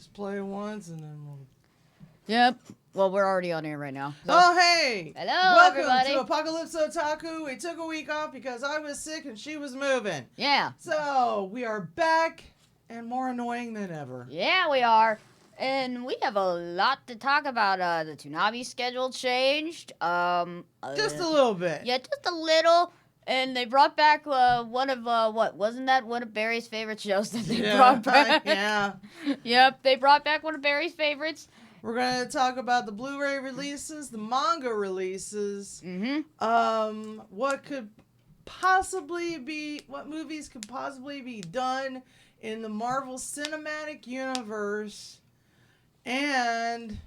Just play it once and then we'll... Yep. Well, we're already on air right now. So. Oh, hey! Hello, Welcome everybody. to Apocalypse Otaku. We took a week off because I was sick and she was moving. Yeah. So, we are back and more annoying than ever. Yeah, we are. And we have a lot to talk about. The Toonami schedule changed. Just a little bit. Yeah, just a little. And they brought back one of, wasn't that one of Barry's favorite shows that they brought back? Yeah. Yep, they brought back one of Barry's favorites. We're going to talk about the Blu-ray releases, the manga releases. Mm-hmm. What movies could possibly be done in the Marvel Cinematic Universe. And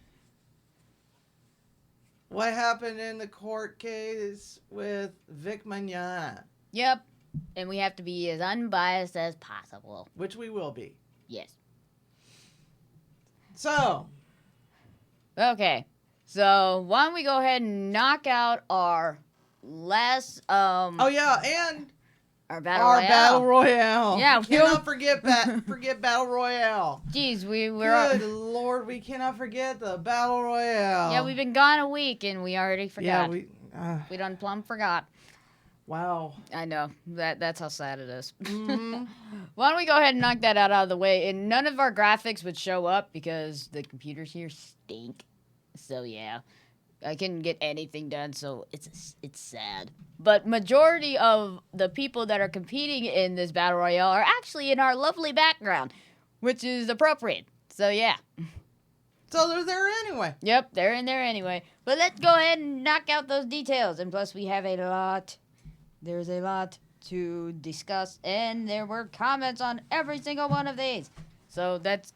what happened in the court case with Vic Mignogna. Yep. And we have to be as unbiased as possible. Which we will be. Yes. So. Okay. So, why don't we go ahead and knock out our last, Oh, yeah, and... Our Battle Royale. Yeah, we cannot forget Battle Royale. Jeez, Good Lord, we cannot forget the Battle Royale. Yeah, we've been gone a week and we already forgot. Yeah, we done plumb forgot. Wow. I know. That's how sad it is. Mm-hmm. Why don't we go ahead and knock that out of the way? And none of our graphics would show up because the computers here stink. So yeah. I couldn't get anything done, so it's sad. But majority of the people that are competing in this Battle Royale are actually in our lovely background, which is appropriate. So, yeah. So they're there anyway. Yep, they're in there anyway. But let's go ahead and knock out those details. And plus, we have there's a lot to discuss, and there were comments on every single one of these. So that's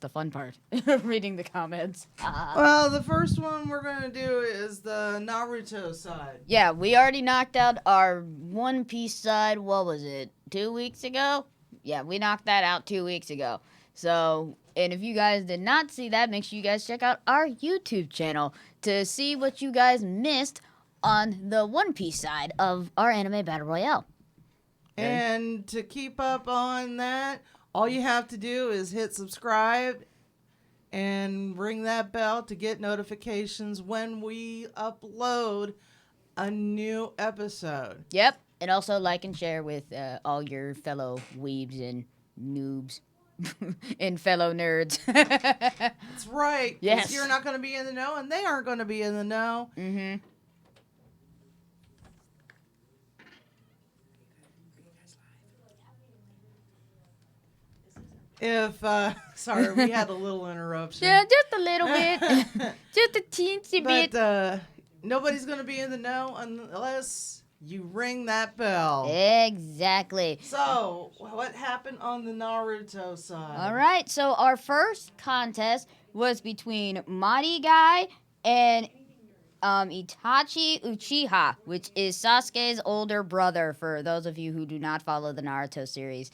the fun part, reading the comments. Well, the first one we're going to do is the Naruto side. Yeah, we already knocked out our One Piece side, what was it, 2 weeks ago? Yeah, we knocked that out 2 weeks ago. So, and if you guys did not see that, make sure you guys check out our YouTube channel to see what you guys missed on the One Piece side of our anime Battle Royale. And to keep up on that, all you have to do is hit subscribe and ring that bell to get notifications when we upload a new episode. Yep. And also like and share with all your fellow weebs and noobs and fellow nerds. That's right. Yes. You're not going to be in the know and they aren't going to be in the know. Mm-hmm. Sorry, we had a little interruption. Yeah, just a little bit. Just a teensy bit. But nobody's going to be in the know unless you ring that bell. Exactly. So, what happened on the Naruto side? All right, so our first contest was between Mighty Guy and Itachi Uchiha, which is Sasuke's older brother, for those of you who do not follow the Naruto series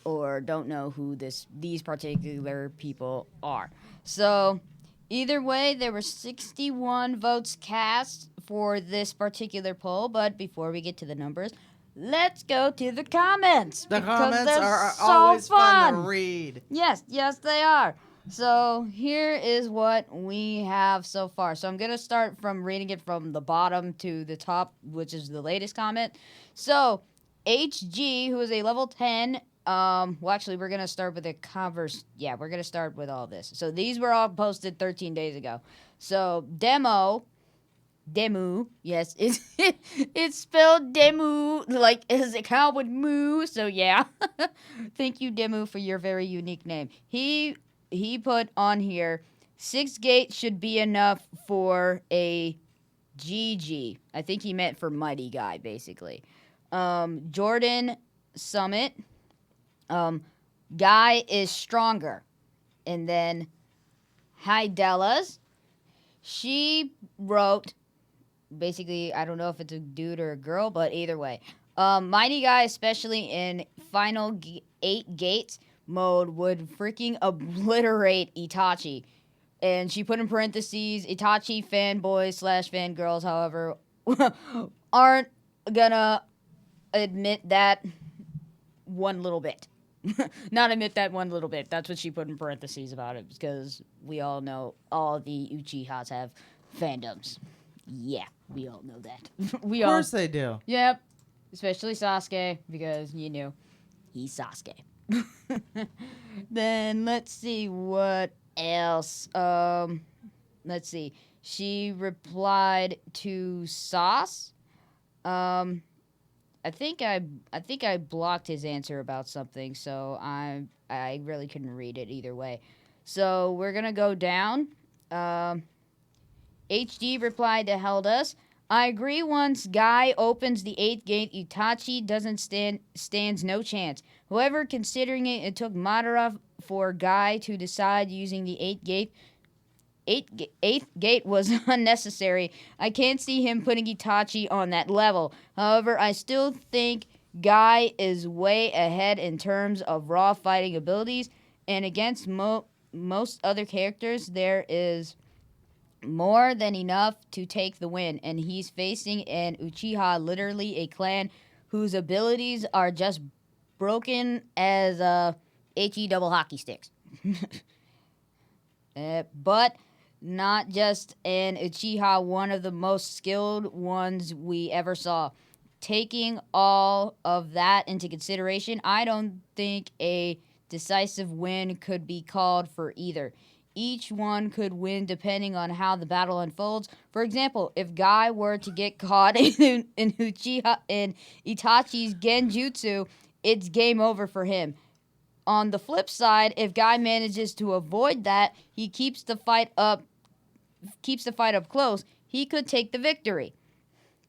or don't know who these particular people are. So, either way, there were 61 votes cast for this particular poll, but before we get to the numbers, let's go to the comments. The comments are so always fun to read. Yes, they are. So, here is what we have so far. So, I'm going to start from reading it from the bottom to the top, which is the latest comment. So, HG, who is a level 10, well, actually, we're going to start with a converse. Yeah, we're going to start with all this. So, these were all posted 13 days ago. So, Demu, yes, it's spelled Demu, like as a cow with moo, so yeah. Thank you, Demu, for your very unique name. He put on here, 6 gates should be enough for a GG. I think he meant for Mighty Guy, basically. Jordan Summit, Guy is stronger. And then Hydella's, she wrote, basically, I don't know if it's a dude or a girl, but either way. Mighty Guy, especially in final 8 gates mode, would freaking obliterate Itachi. And she put in parentheses, Itachi fanboys / fangirls, however, aren't gonna admit that one little bit. Not admit that one little bit. That's what she put in parentheses about it, because we all know all the Uchihas have fandoms. Yeah, we all know that. Of course they do. Yep. Especially Sasuke, because, he's Sasuke. Then, let's see what else. Let's see. She replied to Sauce. I think I blocked his answer about something, so I really couldn't read it either way. So we're gonna go down. HD replied to Heldas. I agree. Once Guy opens the 8th gate, Itachi stands no chance. However, considering it took Madara for Guy to decide using the 8th gate. 8th gate was unnecessary. I can't see him putting Itachi on that level. However, I still think Guy is way ahead in terms of raw fighting abilities, and against most other characters, there is more than enough to take the win, and he's facing an Uchiha, literally a clan whose abilities are just broken as HE double hockey sticks. But not just an Uchiha, one of the most skilled ones we ever saw. Taking all of that into consideration, I don't think a decisive win could be called for either. Each one could win depending on how the battle unfolds. For example, if Guy were to get caught in Itachi's genjutsu, it's game over for him. On the flip side, if Guy manages to avoid that, he keeps the fight up close, he could take the victory.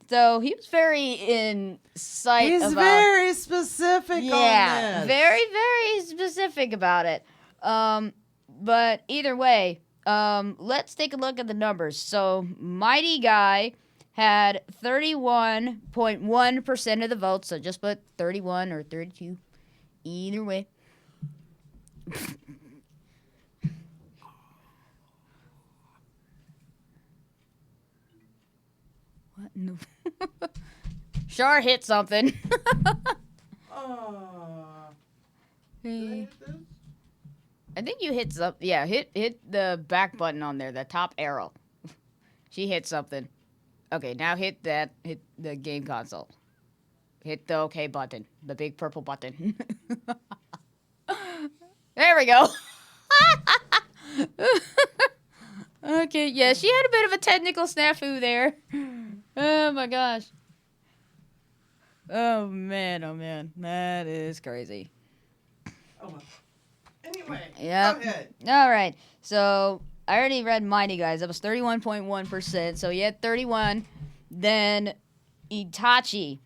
So he was very insight He's about... very specific on this. Very, very specific about it. But either way, let's take a look at the numbers. So Mighty Guy had 31.1% of the votes, so just put 31 or 32. Either way. What in the... Char hit something. Hey. I think you hit something. Yeah, hit the back button on there, the top arrow. She hit something. Okay, now hit the game console. Hit the OK button, the big purple button. There we go. Okay, yeah, she had a bit of a technical snafu there. Oh my gosh. Oh man, that is crazy. Oh well. Anyway, yep. Go ahead. All right. So I already read Mighty Guys. That was 31.1%. So you had 31. Then Itachi,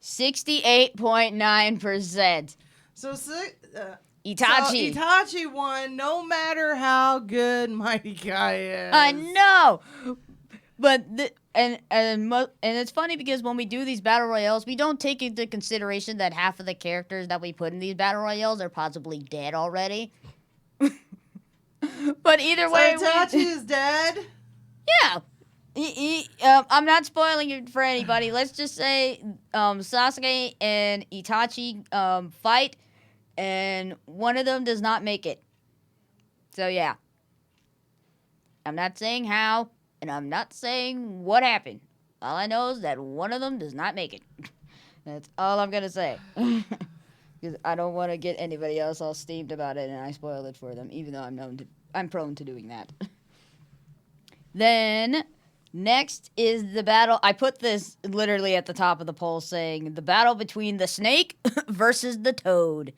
68.9%. So Itachi. So Itachi won no matter how good Mighty Guy is. I know. But and it's funny because when we do these battle royales, we don't take into consideration that half of the characters that we put in these battle royales are possibly dead already. But either way, Itachi is dead. Yeah. I'm not spoiling it for anybody. Let's just say Sasuke and Itachi fight, and one of them does not make it. So yeah. I'm not saying how. And I'm not saying what happened. All I know is that one of them does not make it. That's all I'm going to say. Because I don't want to get anybody else all steamed about it and I spoil it for them, even though I'm prone to doing that. Then, next is the battle. I put this literally at the top of the poll saying, the battle between the snake versus the toad.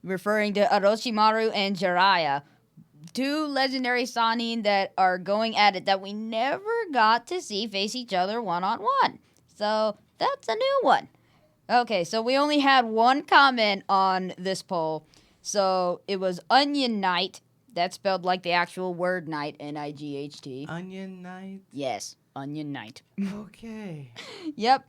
Referring to Orochimaru and Jiraiya. Two legendary Sannin that are going at it that we never got to see face each other one-on-one. So, that's a new one. Okay, so we only had one comment on this poll. So, it was Onion Knight. That's spelled like the actual word night, N-I-G-H-T. Onion Knight? Yes, Onion Knight. Okay. Yep.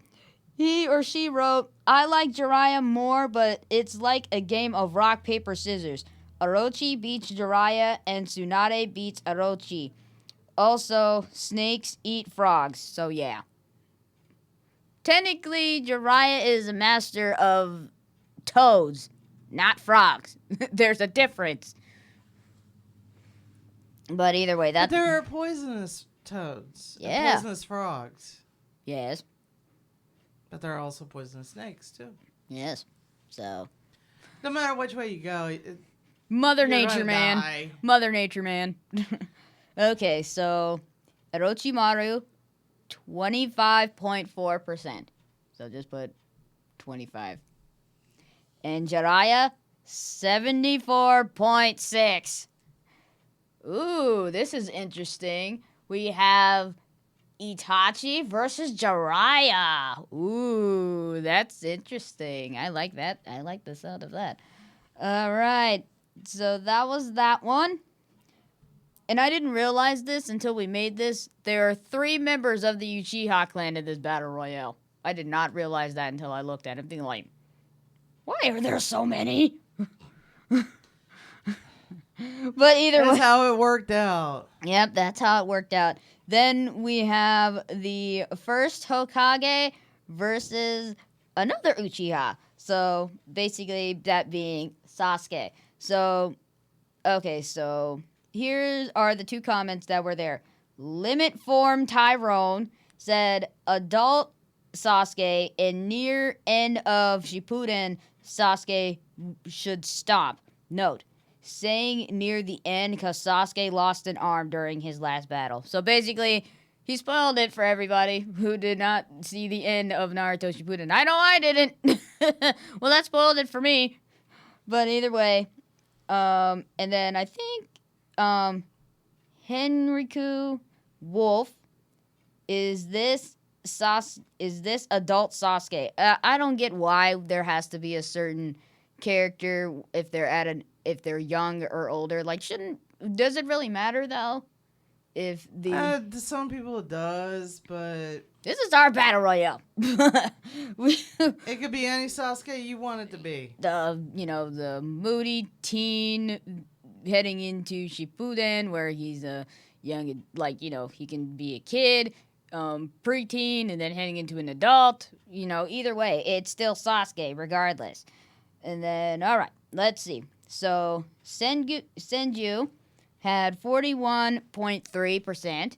He or she wrote, I like Jiraiya more, but it's like a game of rock, paper, scissors. Orochi beats Jiraiya, and Tsunade beats Orochi. Also, snakes eat frogs, so yeah. Technically, Jiraiya is a master of toads, not frogs. There's a difference. But either way, But there are poisonous toads. Yeah. And poisonous frogs. Yes. But there are also poisonous snakes, too. Yes. So. No matter which way you go, Mother you're Nature, gonna man. die. Mother Nature, man. Okay, so Orochimaru, 25.4%. So just put 25. And Jiraiya, 74.6. Ooh, this is interesting. We have Itachi versus Jiraiya. Ooh, that's interesting. I like that. I like the sound of that. All right. So that was that one. And I didn't realize this until we made this. There are 3 members of the Uchiha clan in this battle royale. I did not realize that until I looked at it. I'm thinking like, why are there so many? But either way. That's how it worked out. Yep, that's how it worked out. Then we have the first Hokage versus another Uchiha. So basically that being Sasuke. So, okay, so here are the 2 comments that were there. Limit Form Tyrone said adult Sasuke and near end of Shippuden Sasuke should stop. Note, saying near the end because Sasuke lost an arm during his last battle. So basically, he spoiled it for everybody who did not see the end of Naruto Shippuden. I know I didn't. Well, that spoiled it for me. But either way, and then I think Henriku Wolf is this adult Sasuke. I don't get why there has to be a certain character if they're young or older. Like, does it really matter though? If To some people it does, but this is our battle royale. it could be any Sasuke you want it to be. The moody teen heading into Shippuden where he's a young, he can be a kid, preteen, and then heading into an adult. Either way, it's still Sasuke regardless. And then, all right, let's see. So Senju had 41.3%.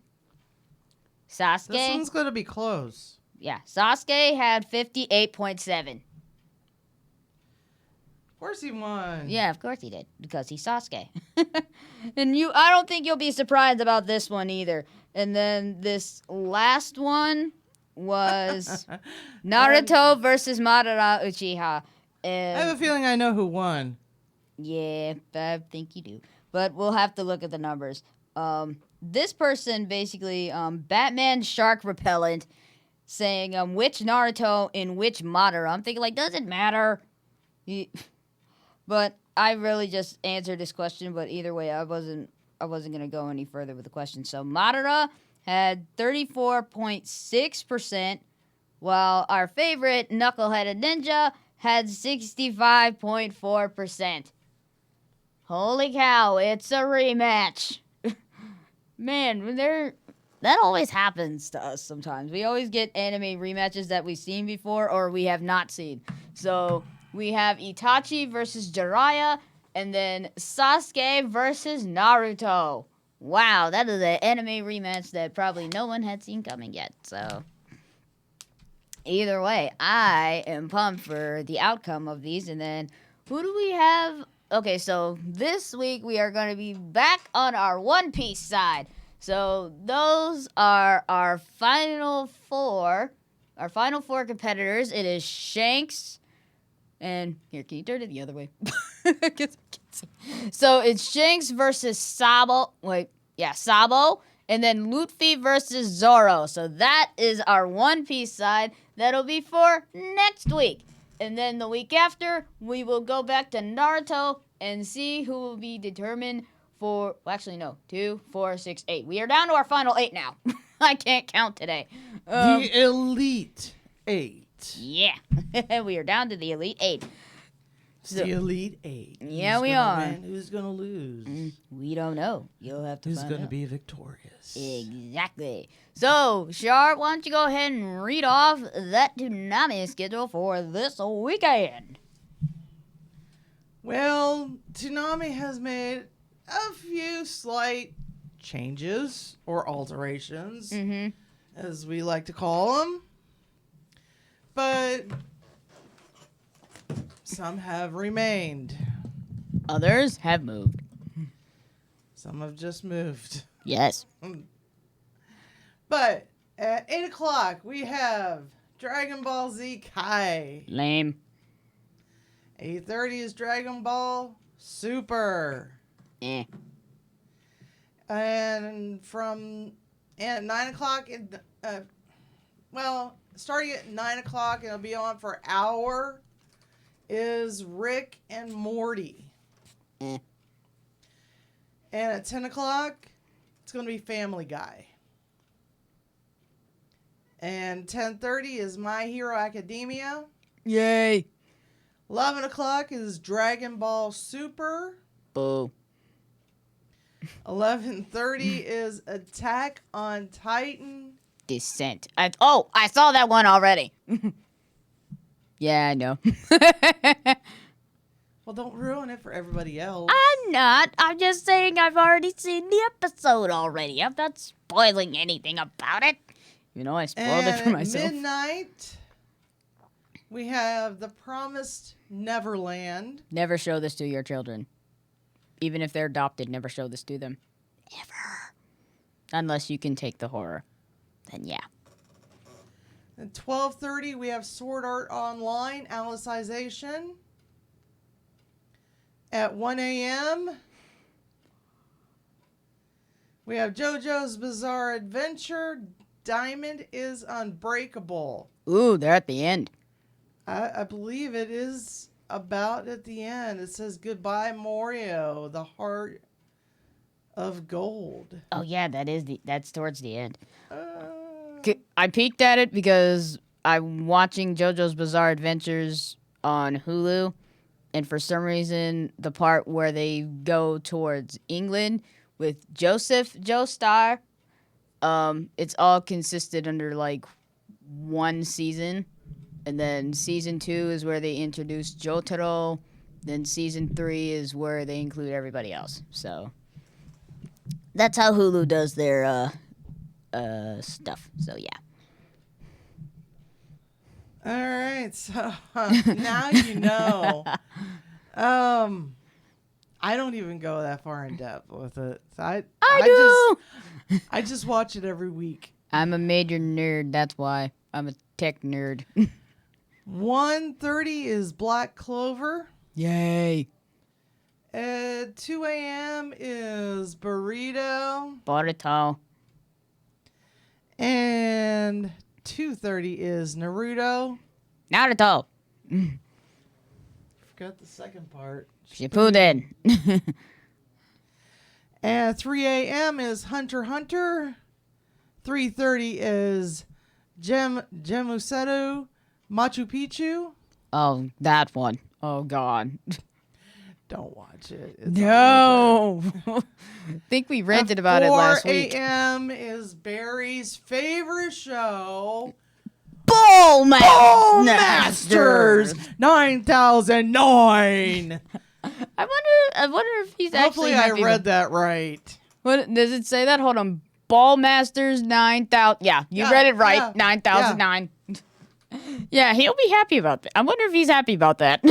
Sasuke. This one's going to be close. Yeah, Sasuke had 58.7%. Of course he won. Yeah, of course he did, because he's Sasuke. And I don't think you'll be surprised about this one either. And then this last one was Naruto versus Madara Uchiha. And I have a feeling I know who won. yeah, I think you do. But we'll have to look at the numbers. This person basically, Batman Shark Repellent, saying which Naruto and which Madara. I'm thinking, does it matter? But I really just answered this question. But either way, I wasn't gonna go any further with the question. So Madara had 34.6%, while our favorite Knuckleheaded Ninja had 65.4%. Holy cow, it's a rematch. Man, that always happens to us sometimes. We always get anime rematches that we've seen before or we have not seen. So we have Itachi versus Jiraiya, and then Sasuke versus Naruto. Wow, that is an anime rematch that probably no one had seen coming yet. So either way, I am pumped for the outcome of these. And then who do we have? Okay, so this week we are going to be back on our One Piece side. So those are our final 4. Our final 4 competitors. It is Shanks. And here, can you turn it the other way? So it's Shanks versus Sabo. Sabo. And then Luffy versus Zoro. So that is our One Piece side. That'll be for next week. And then the week after, we will go back to Naruto and see who will be determined for... Well, actually, no. 2, 4, 6, 8. We are down to our final 8 now. I can't count today. The Elite 8. Yeah. We are down to the Elite 8. The Elite 8. Yeah, we are. Who's going to lose? We don't know. You'll have to Who's find going to out. be victorious? Exactly. So, Shar, why don't you go ahead and read off that Toonami schedule for this weekend? Well, Toonami has made a few slight changes or alterations, Mm-hmm. as we like to call them. But some have remained. Others have moved. Some have just moved. Yes. But at 8 o'clock, we have Dragon Ball Z Kai. Lame. 8:30 is Dragon Ball Super. Eh. And at 9 o'clock, starting at 9 o'clock, it'll be on for an hour, is Rick and Morty. Eh. And at 10 o'clock, it's going to be Family Guy. And 10:30 is My Hero Academia. Yay. 11 o'clock is Dragon Ball Super. Boo. 11:30 is Attack on Titan. Descent. I saw that one already. Yeah, I know. Well, don't ruin it for everybody else. I'm not. I'm just saying I've already seen the episode already. I'm not spoiling anything about it. You know, I spoiled it for at myself. midnight, we have The Promised Neverland. Never show this to your children. Even if they're adopted, never show this to them. Ever. Unless you can take the horror. Then yeah. At 12:30, we have Sword Art Online, Alicization. At 1 a.m., we have JoJo's Bizarre Adventure, Diamond is Unbreakable. Ooh, they're at the end. I believe it is about at the end. It says, Goodbye, Morio, the heart of gold. Oh yeah, that's towards the end. Uh, I peeked at it because I'm watching JoJo's Bizarre Adventures on Hulu, and for some reason, the part where they go towards England with Joseph Joestar, it's all consisted under like one season, and then season 2 is where they introduce Jotaro, then season 3 is where they include everybody else. So that's how Hulu does their stuff. So yeah. all right, so now you know. I don't even go that far in depth with it. So I just watch it every week. I'm a major nerd. That's why I'm a tech nerd. 1:30 is Black Clover. Yay! At 2 a.m. is Burrito. Boruto. And 2:30 is Naruto. Naruto. Forgot the second part. Shippuden. And 3 a.m. is Hunter x Hunter. 3:30 is Gemuseto Machu Picchu. Oh, that one. Oh God. Don't watch it. It's No. I think we ranted about it last week. 4 a.m. is Barry's favorite show, Ball Masters 9009. I wonder if he's Hopefully actually I read that right. What does it say? That hold on. Ball Masters 9000. Yeah, you read it right. yeah, 9009. Yeah, he'll be happy about that. I wonder if he's happy about that.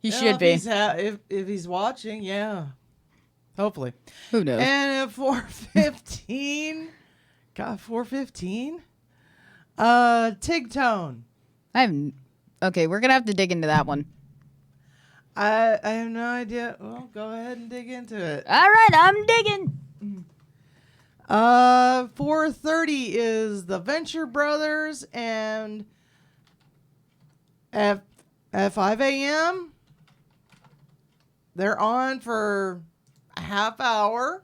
He should be. If he's watching, yeah. Hopefully. Who knows? And at 4:15, God, 4:15. Tigtone. Okay, we're gonna have to dig into that one. I have no idea. Well, go ahead and dig into it. All right, I'm digging. 4:30 is the Venture Brothers, and at 5 a.m. they're on for a half hour.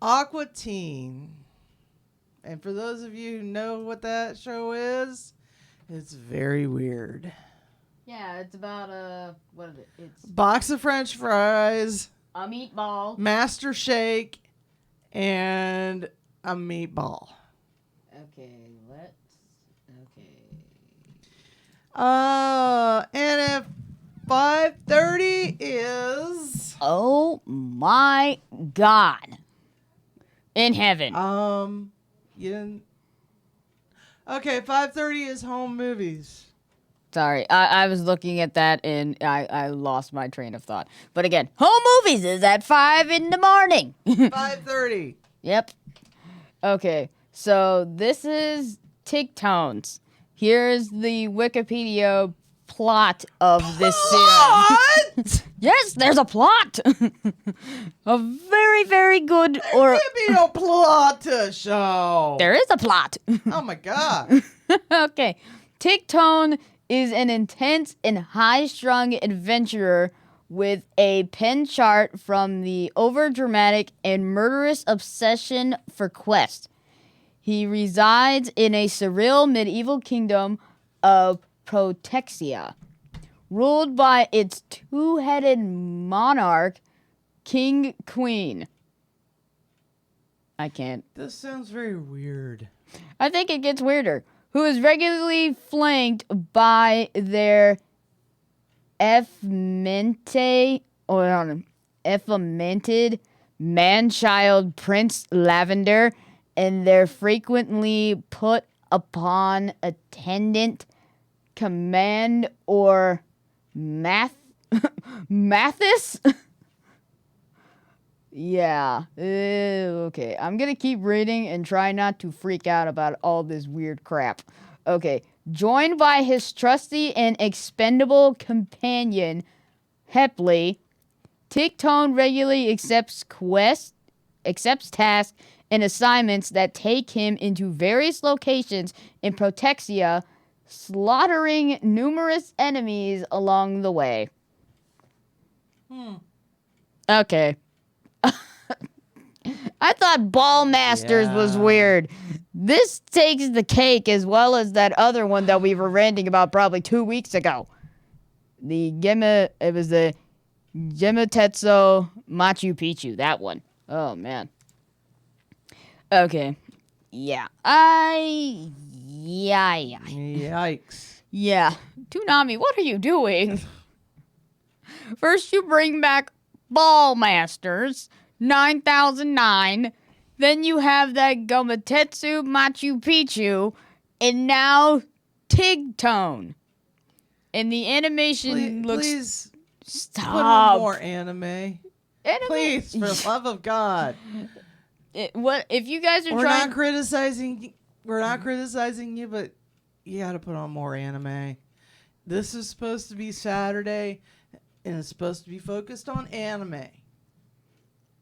Aqua Teen. And for those of you who know what that show is, it's very weird. Yeah, it's about what is it? It's Box of French fries, a meatball. Master Shake, and a meatball. Okay. And at 5:30 is Oh my God. In heaven. you didn't. Okay, 5:30 is home movies. Sorry, I was looking at that and I lost my train of thought. But again, home movies is at 5 in the morning. 5:30. Yep. Okay, so this is Tigtones. Here's the Wikipedia plot of this series. What? Yes, there's a plot. A very, very good or Can't be no plot to a show. there is a plot. Oh my god. Okay. Tigtone is an intense and high-strung adventurer with a pen chart from the overdramatic and murderous obsession for quest. He resides in a surreal medieval kingdom of Protexia, ruled by its two-headed monarch, King Queen. I can't. This sounds very weird. I think it gets weirder. Who is regularly flanked by their effeminted man-child Prince Lavender and their frequently put upon attendant command or Mathis? Yeah. Okay. I'm going to keep reading and try not to freak out about all this weird crap. Okay. Joined by his trusty and expendable companion, Hepley, Tigtone regularly accepts tasks and assignments that take him into various locations in Protexia, slaughtering numerous enemies along the way. Okay. I thought Ball Masters was weird. This takes the cake as well as that other one that we were ranting about probably 2 weeks ago. It was the Gemetetsu Machu Picchu, that one. Oh, man. Okay. Yeah. Yikes. Yeah. Toonami, what are you doing? First you bring back Ball Masters 9009. Then you have that Gometetsu Machu Picchu. And now Tigtone. And the animation looks... Please Stop. put on more anime. Please, for the love of God. What if you guys are We're trying... not criticizing you, but you got to put on more anime. This is supposed to be Saturday, and it's supposed to be focused on anime.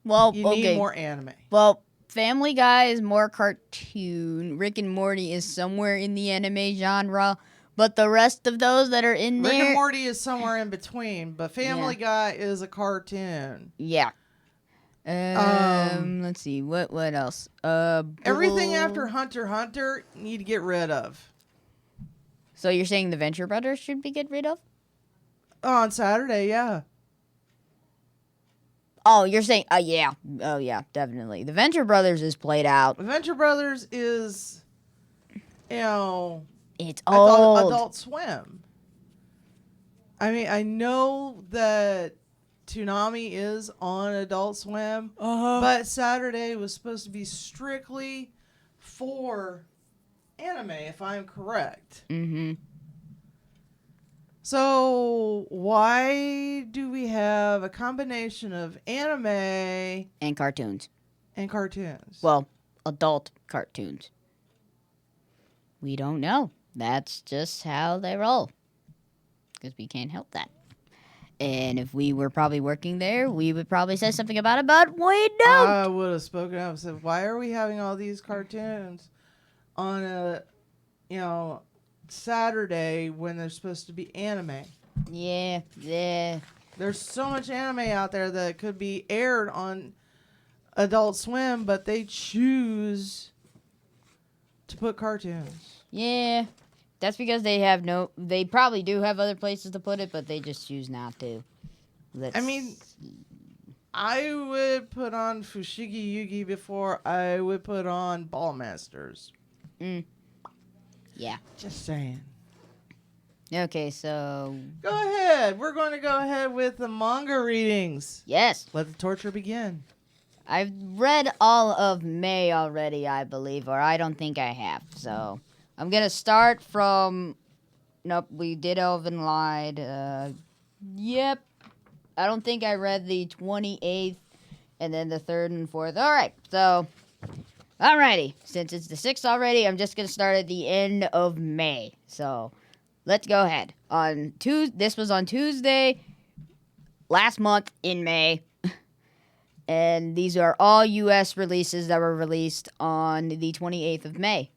Well, you need more anime. Well, Family Guy is more cartoon. Rick and Morty is somewhere in the anime genre. But the rest of those that are in there... Rick and Morty is somewhere in between, but Family Guy is a cartoon. Yeah. Let's see. What else? Everything after Hunter x Hunter, you need to get rid of. So you're saying the Venture Brothers should be get rid of? Oh, on Saturday, yeah. Oh, you're saying... yeah. Oh, yeah, definitely. The Venture Brothers is played out. The Venture Brothers is, It's I thought old. Adult Swim. I mean, I know that Toonami is on Adult Swim, but Saturday was supposed to be strictly for anime, if I'm correct. Mm-hmm. So why do we have a combination of anime And cartoons. and cartoons? Well, adult cartoons. We don't know. That's just how they roll. Because we can't help that. And if we were probably working there, we would probably say something about it, but we don't. I would have spoken up and said, why are we having all these cartoons on a, Saturday when there's supposed to be anime? Yeah. There's so much anime out there that could be aired on Adult Swim, but they choose to put cartoons. Yeah. That's because they probably do have other places to put it, but they just choose not to. I would put on Fushigi Yugi before I would put on Ball Masters. Yeah. Just saying. Okay, so Go ahead. We're going to go ahead with the manga readings. yes, Let the torture begin. I've read all of May already, I believe, or I don't think I have. So I'm gonna start from. Nope, we did Elven Lied. Yep. I don't think I read the 28th and then the 3rd and 4th. All right, so. Alrighty, since it's the 6th already, I'm just gonna start at the end of May. So let's go ahead. This was on Tuesday, last month in May. And these are all U.S. releases that were released on the 28th of May.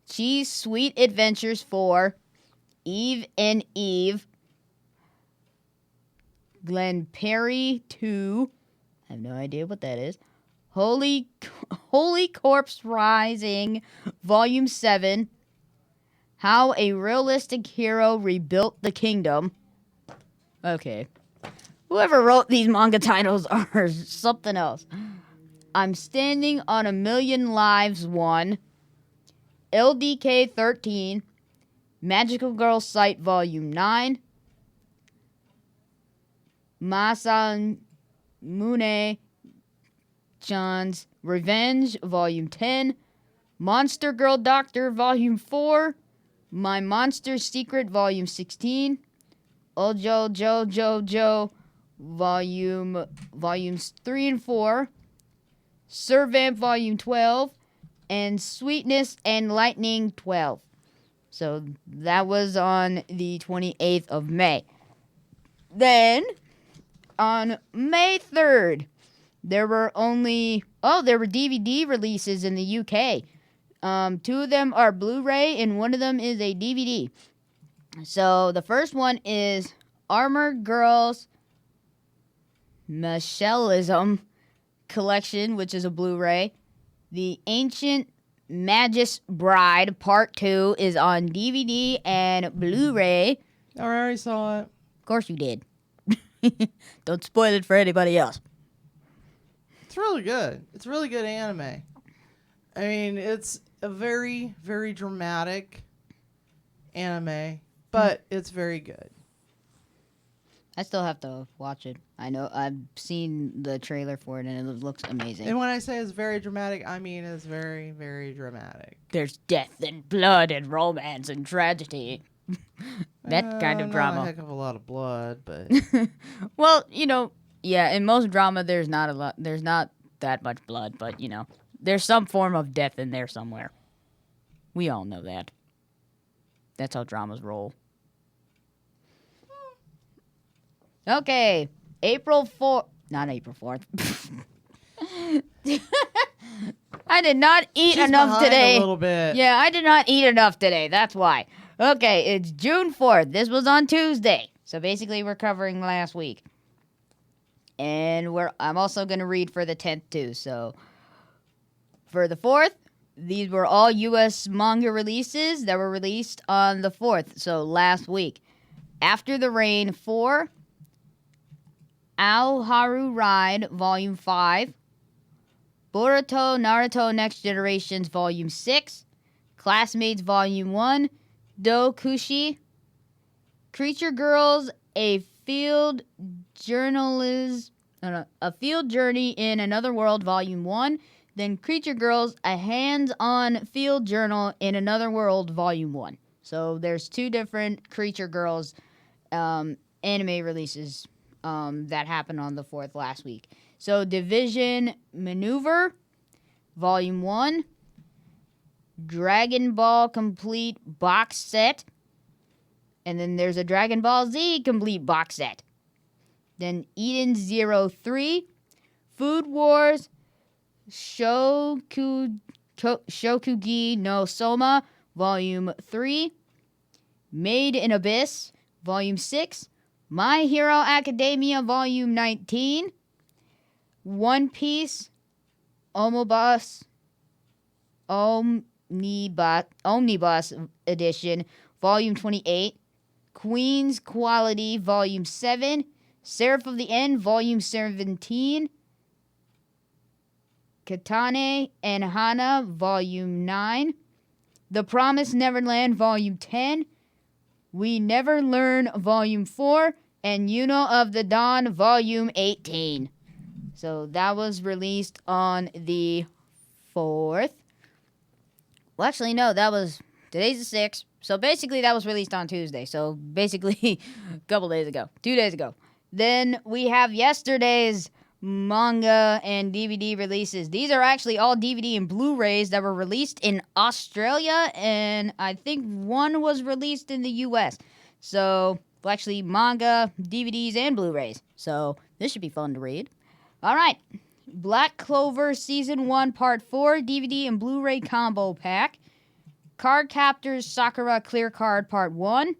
Cheese Sweet Adventures 4, Eve and Eve, Glen Perry 2, I have no idea what that is, Holy Corpse Rising, Volume 7, How a Realistic Hero Rebuilt the Kingdom. Okay. Whoever wrote these manga titles are something else. I'm Standing on a Million Lives 1, LDK 13, Magical Girl Sight Volume 9, Masamune Chan's Revenge Volume 10, Monster Girl Doctor Volume 4, My Monster Secret Volume 16, Ojo Jojo Volumes 3 and 4, Servamp Volume 12, and Sweetness and Lightning 12. So that was on the 28th of May. Then, on May 3rd, there were DVD releases in the UK. 2 of them are Blu-ray and one of them is a DVD. So the first one is Armor Girls Michelism Collection, which is a Blu-ray. The Ancient Magus Bride Part 2 is on DVD and Blu-ray. I already saw it. Of course you did. Don't spoil it for anybody else. It's really good. It's really good anime. I mean, it's a very, very dramatic anime, but it's very good. I still have to watch it. I know I've seen the trailer for it and it looks amazing. And when I say it's very dramatic, I mean it's very, very dramatic. There's death and blood and romance and tragedy. That kind of drama. Not a heck of a lot of blood, but well, yeah, in most drama there's not that much blood, but there's some form of death in there somewhere. We all know that. That's how dramas roll. Okay, April 4th. Not April 4th. I did not eat enough today. A little bit. Yeah, I did not eat enough today. That's why. Okay, it's June 4th. This was on Tuesday. So basically we're covering last week. And I'm also going to read for the 10th too. So for the 4th, these were all US manga releases that were released on the 4th. So last week. After the Rain 4, Ao Haru Ride Volume 5, Boruto Naruto Next Generations Volume 6, Classmates Volume 1, Do Kushi, Creature Girls, A Field Journey in Another World Volume 1, then Creature Girls, A Hands-on Field Journal in Another World Volume 1. So there's 2 different Creature Girls anime releases that happened on the 4th last week. So Division Maneuver, Volume 1, Dragon Ball Complete Box Set, and then there's a Dragon Ball Z Complete Box Set. Then Eden 03, Food Wars, Shokugi no Soma, Volume 3, Made in Abyss, Volume 6, My Hero Academia, Volume 19, One Piece, Omnibus Edition, Volume 28, Queen's Quality, Volume 7, Seraph of the End, Volume 17, Katane and Hana, Volume 9, The Promised Neverland, Volume 10, We Never Learn Volume 4, and Yuno of the Dawn Volume 18. So that was released on the 4th. Well, actually, no, today's the 6th. So basically, that was released on Tuesday. So basically, a couple days ago, 2 days ago. Then we have yesterday's manga and DVD releases. These are actually all DVD and Blu-rays that were released in Australia, and I think one was released in the US. So, well, actually, manga, DVDs, and Blu-rays. So this should be fun to read. All right. Black Clover Season 1 Part 4 DVD and Blu-ray Combo Pack. Card Captors Sakura Clear Card Part 1.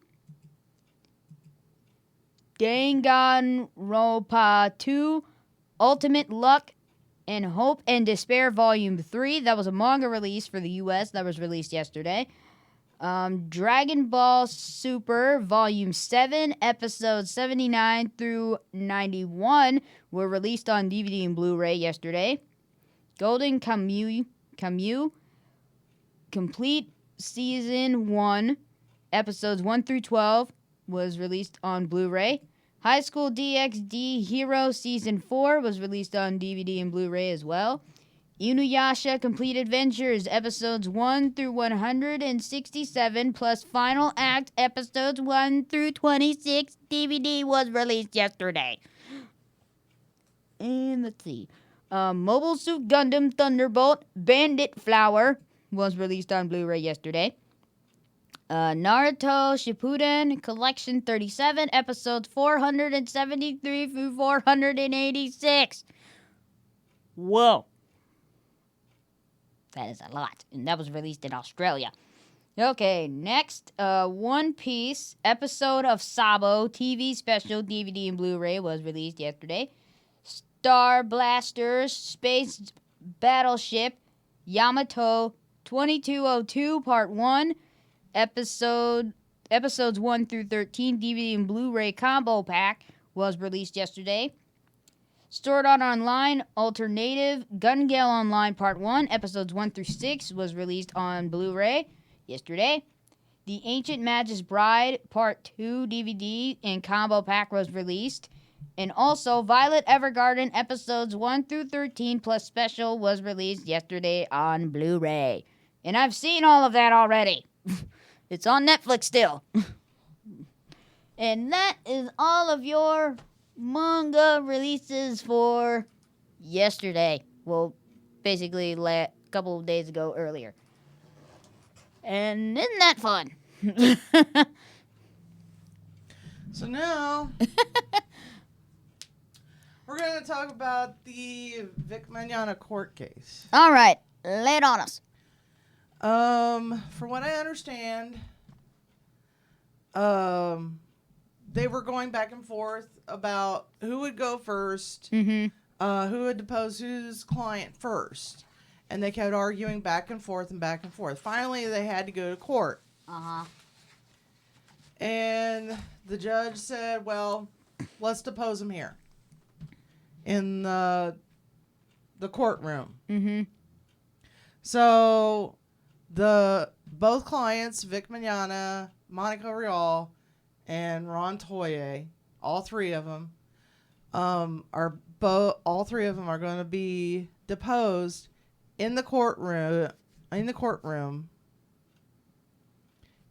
Danganronpa 2 Ultimate Luck and Hope and Despair Volume 3. That was a manga release for the US that was released yesterday. Dragon Ball Super Volume 7, Episodes 79 through 91 were released on DVD and Blu-ray yesterday. Golden Kamuy Complete Season 1, Episodes 1 through 12 was released on Blu-ray. High School DxD Hero Season 4 was released on DVD and Blu-ray as well. Inuyasha Complete Adventures Episodes 1 through 167 plus Final Act Episodes 1 through 26 DVD was released yesterday. And let's see. Mobile Suit Gundam Thunderbolt Bandit Flower was released on Blu-ray yesterday. Naruto Shippuden Collection 37 Episodes 473 through 486. Whoa. That is a lot. And that was released in Australia. Okay, next, One Piece episode of Sabo TV special DVD and Blu-ray was released yesterday. Star Blasters Space Battleship Yamato 2202 Part 1 Episodes 1 through 13 DVD and Blu-ray Combo Pack was released yesterday. Sword Art Online Alternative Gun Gale Online Part 1, Episodes 1 through 6 was released on Blu-ray yesterday. The Ancient Magus Bride Part 2 DVD and Combo Pack was released. And also, Violet Evergarden Episodes 1 through 13 plus Special was released yesterday on Blu-ray. And I've seen all of that already. It's on Netflix still. And that is all of your manga releases for yesterday. Well, basically a couple of days ago earlier. And isn't that fun? So now we're going to talk about the Vic Mignogna court case. All right, lay it on us. From what I understand, they were going back and forth about who would go first, who would depose whose client first. And they kept arguing back and forth and back and forth. Finally, they had to go to court. And the judge said, well, let's depose him here in the courtroom. So both clients, Vic Mignogna, Monica Rial, and Ron Toye, all three of them, are going to be deposed in the courtroom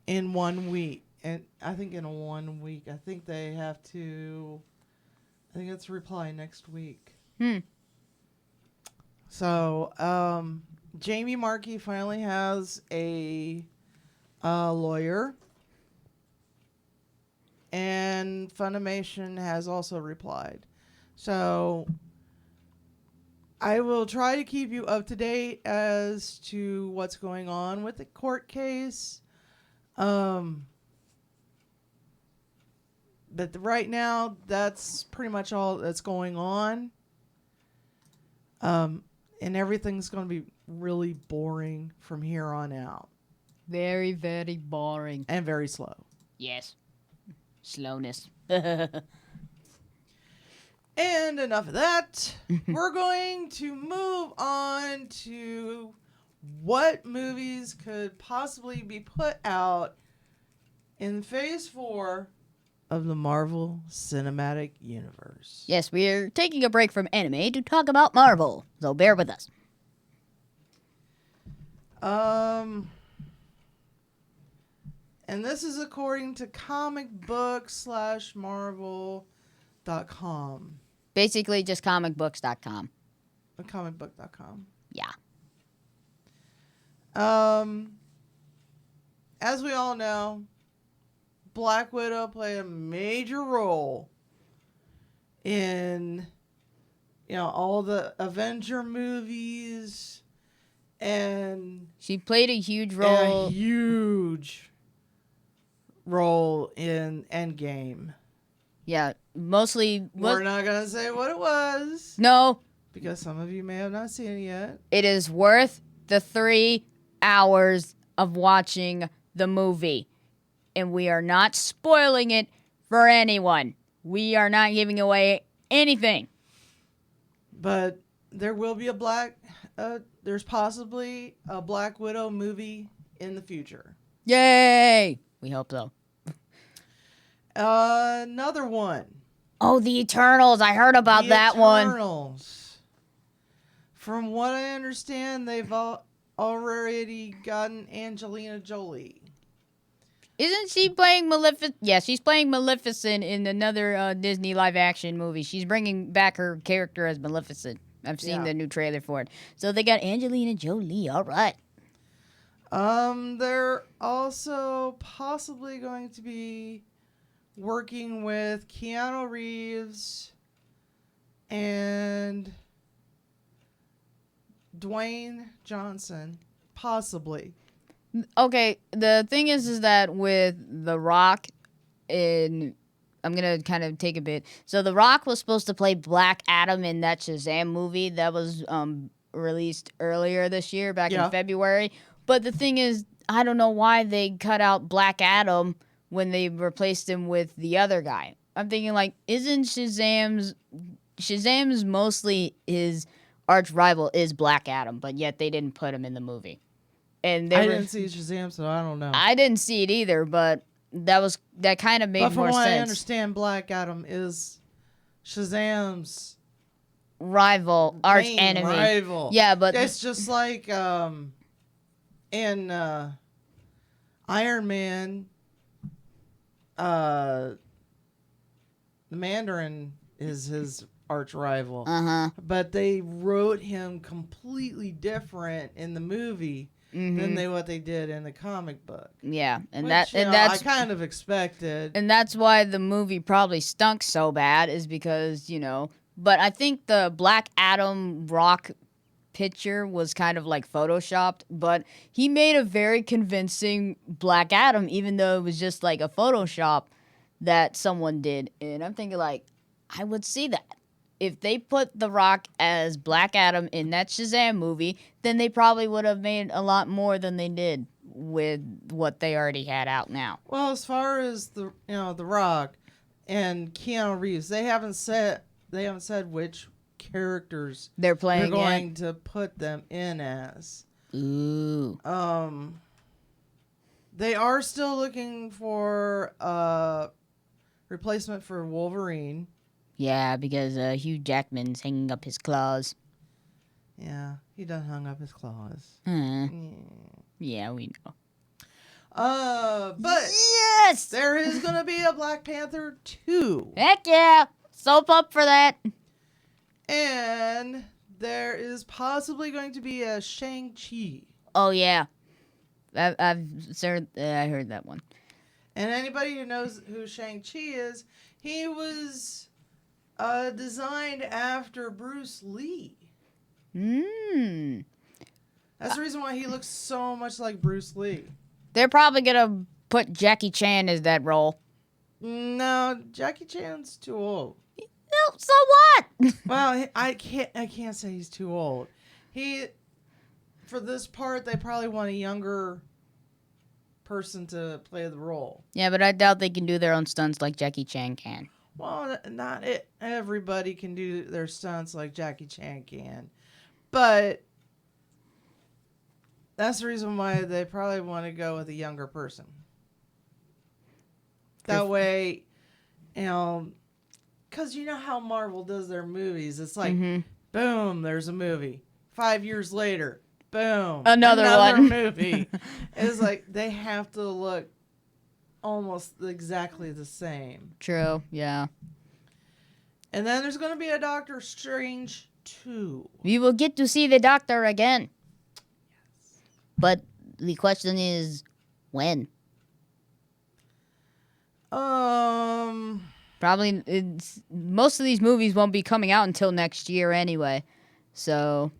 in 1 week. And I think in 1 week, I think it's reply next week. So, Jamie Markey finally has a lawyer. And Funimation has also replied. So I will try to keep you up to date as to what's going on with the court case. But right now, that's pretty much all that's going on. And everything's going to be really boring from here on out. Very, very boring. And very slow. Yes. Slowness. And enough of that. We're going to move on to what movies could possibly be put out in Phase 4 of the Marvel Cinematic Universe. Yes, we're taking a break from anime to talk about Marvel, so bear with us. And this is according to comicbook/marvel.com. Basically, just comicbooks.com. Comicbook.com. Yeah. As we all know, Black Widow played a major role in, all the Avenger movies, and She played a huge and role. a huge role in Endgame. Yeah, mostly. We're not gonna say what it was No, because some of you may have not seen it yet. it is worth the 3 hours of watching the movie. And we are not spoiling it for anyone. We are not giving away anything. But there will be there's possibly a Black Widow movie in the future. Yay! We hope so. Another one. Oh, the Eternals. I heard about that one. Eternals. From what I understand, they've already gotten Angelina Jolie. Isn't she playing Maleficent? Yeah, she's playing Maleficent in another Disney live-action movie. She's bringing back her character as Maleficent. I've seen the new trailer for it. So they got Angelina Jolie. All right. They're also possibly going to be working with Keanu Reeves and Dwayne Johnson. Possibly. Okay, the thing is that with The Rock, I'm gonna kind of take a bit. So The Rock was supposed to play Black Adam in that Shazam movie that was released earlier this year, back in February. But the thing is, I don't know why they cut out Black Adam when they replaced him with the other guy. I'm thinking, like, isn't Shazam's mostly his arch rival is Black Adam, but yet they didn't put him in the movie. And I didn't see Shazam, so I don't know. I didn't see it either, but that kind of made more sense. But from what I understand, Black Adam is Shazam's rival, arch enemy. Rival. Yeah, but it's just like in Iron Man, the Mandarin is his arch rival. But they wrote him completely different in the movie. Than what they did in the comic book. Yeah, that's I kind of expected. And that's why the movie probably stunk so bad, is because, but I think the Black Adam Rock picture was kind of like photoshopped, but he made a very convincing Black Adam, even though it was just like a Photoshop that someone did. And I'm thinking, like, I would see that. If they put The Rock as Black Adam in that Shazam movie, then they probably would have made a lot more than they did with what they already had out now. Well, as far as The Rock and Keanu Reeves, they haven't said which characters they're going to put them in as. Ooh. They are still looking for a replacement for Wolverine. Yeah, because Hugh Jackman's hanging up his claws. Yeah, he done hung up his claws. Yeah, we know. But yes, there is gonna be a Black Panther 2. Heck yeah, soap up for that. And there is possibly going to be a Shang-Chi. Oh yeah, I heard that one. And anybody who knows who Shang-Chi is, he was designed after Bruce Lee. That's the reason why he looks so much like Bruce Lee. They're probably gonna put Jackie Chan as that role. No, Jackie Chan's too old. No, so what? Well, I can't say he's too old. For this part, they probably want a younger person to play the role. Yeah, but I doubt they can do their own stunts like Jackie Chan can. Well, everybody can do their stunts like Jackie Chan can. But that's the reason why they probably want to go with a younger person. That way, because you know how Marvel does their movies. It's like, boom, there's a movie. 5 years later, boom, another one. movie. It's like they have to look almost exactly the same. True, yeah. And then there's going to be a Doctor Strange 2. We will get to see the Doctor again. Yes. But the question is, when? Probably, most of these movies won't be coming out until next year anyway. So.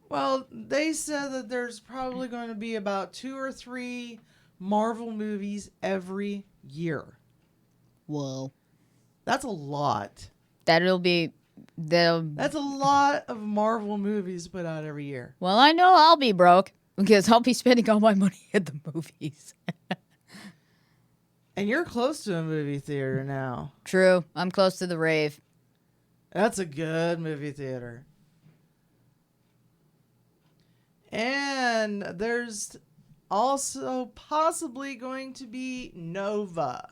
Well, they said that there's probably going to be about 2 or 3 Marvel movies every year. Whoa. That's a lot. That's a lot of Marvel movies put out every year. Well, I know I'll be broke because I'll be spending all my money at the movies. And you're close to a movie theater now. True. I'm close to the rave. That's a good movie theater. And there's also possibly going to be Nova.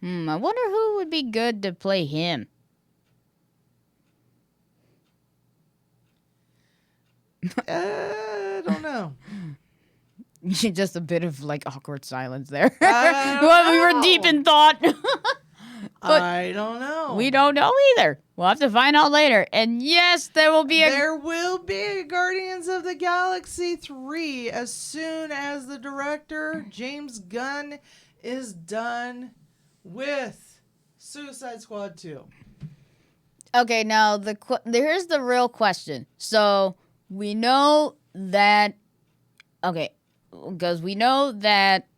I wonder who would be good to play him. I don't know. Just a bit of awkward silence there. Well, we were deep in thought. I don't know. We don't know either. We'll have to find out later. And yes, there will be a Guardians of the Galaxy 3 as soon as the director, James Gunn, is done with Suicide Squad 2. Okay, now here's the real question. So we know that, because we know that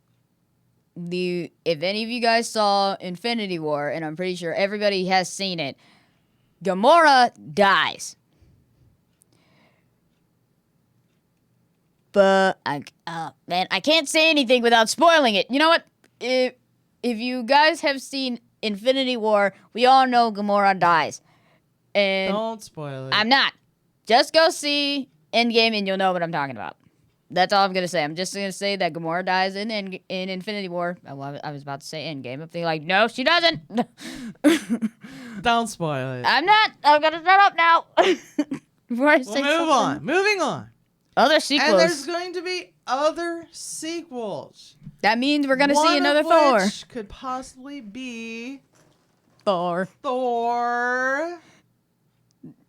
if any of you guys saw Infinity War, and I'm pretty sure everybody has seen it, Gamora dies. But I can't say anything without spoiling it. You know what? If you guys have seen Infinity War, we all know Gamora dies. And don't spoil it. I'm not. Just go see Endgame and you'll know what I'm talking about. That's all I'm going to say. I'm just going to say that Gamora dies in Infinity War. Well, I was about to say Endgame. I'm thinking no, she doesn't. Don't spoil it. I'm not. I'm going to shut up now. Before I say move on. Moving on. Other sequels. And there's going to be other sequels. That means we're going to see another Thor. One of which could possibly be Thor.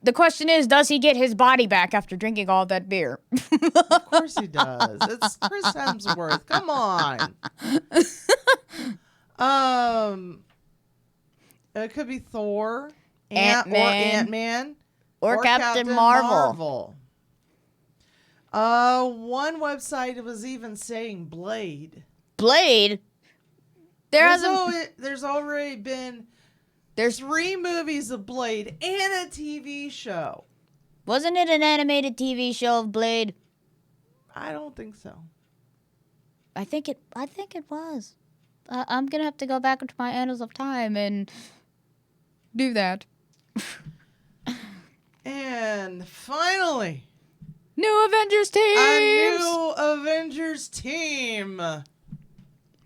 The question is, does he get his body back after drinking all that beer? Of course he does. It's Chris Hemsworth. Come on. It could be Thor, Ant-Man, or Captain Marvel. One website was even saying Blade. Blade? There's already been... There's 3 movies of Blade and a TV show. Wasn't it an animated TV show of Blade? I don't think so. I think it was. I'm gonna have to go back into my annals of time and do that. And finally, new Avengers team. A new Avengers team.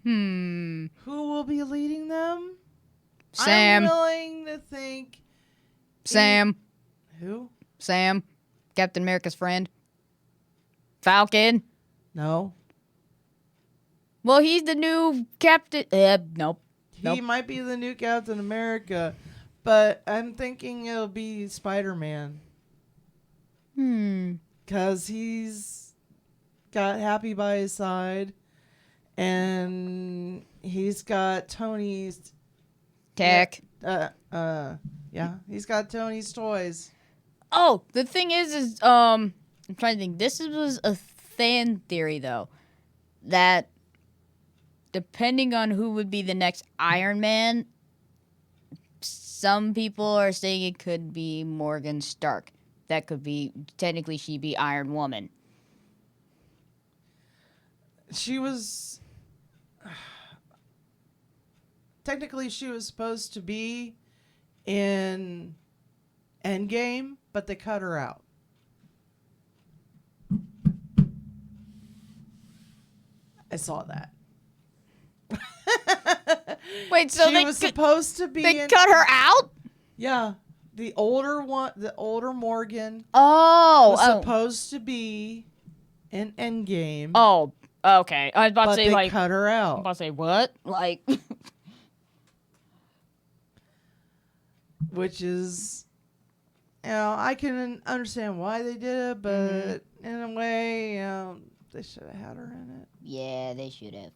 Who will be leading them? Sam. I'm willing to think... Sam. Who? Sam. Captain America's friend. Falcon. No. Well, he's the new Captain... Nope. He might be the new Captain America, but I'm thinking it'll be Spider-Man. Because he's got Happy by his side, and he's got Tony's... Tech. Yeah, he's got Tony's toys. Oh, the thing is I'm trying to think. This was a fan theory, though, that depending on who would be the next Iron Man, some people are saying it could be Morgan Stark. That could be, technically, she'd be Iron Woman. She was... Technically, she was supposed to be in Endgame, but they cut her out. I saw that. Wait, so she was supposed to be. They cut her out? Yeah, the older one, the older Morgan. Oh, was supposed to be in Endgame. Oh, okay. I was about but to say they like cut her out. I was about to say what? Like, which is, I can understand why they did it, but in a way, they should have had her in it. Yeah, they should have.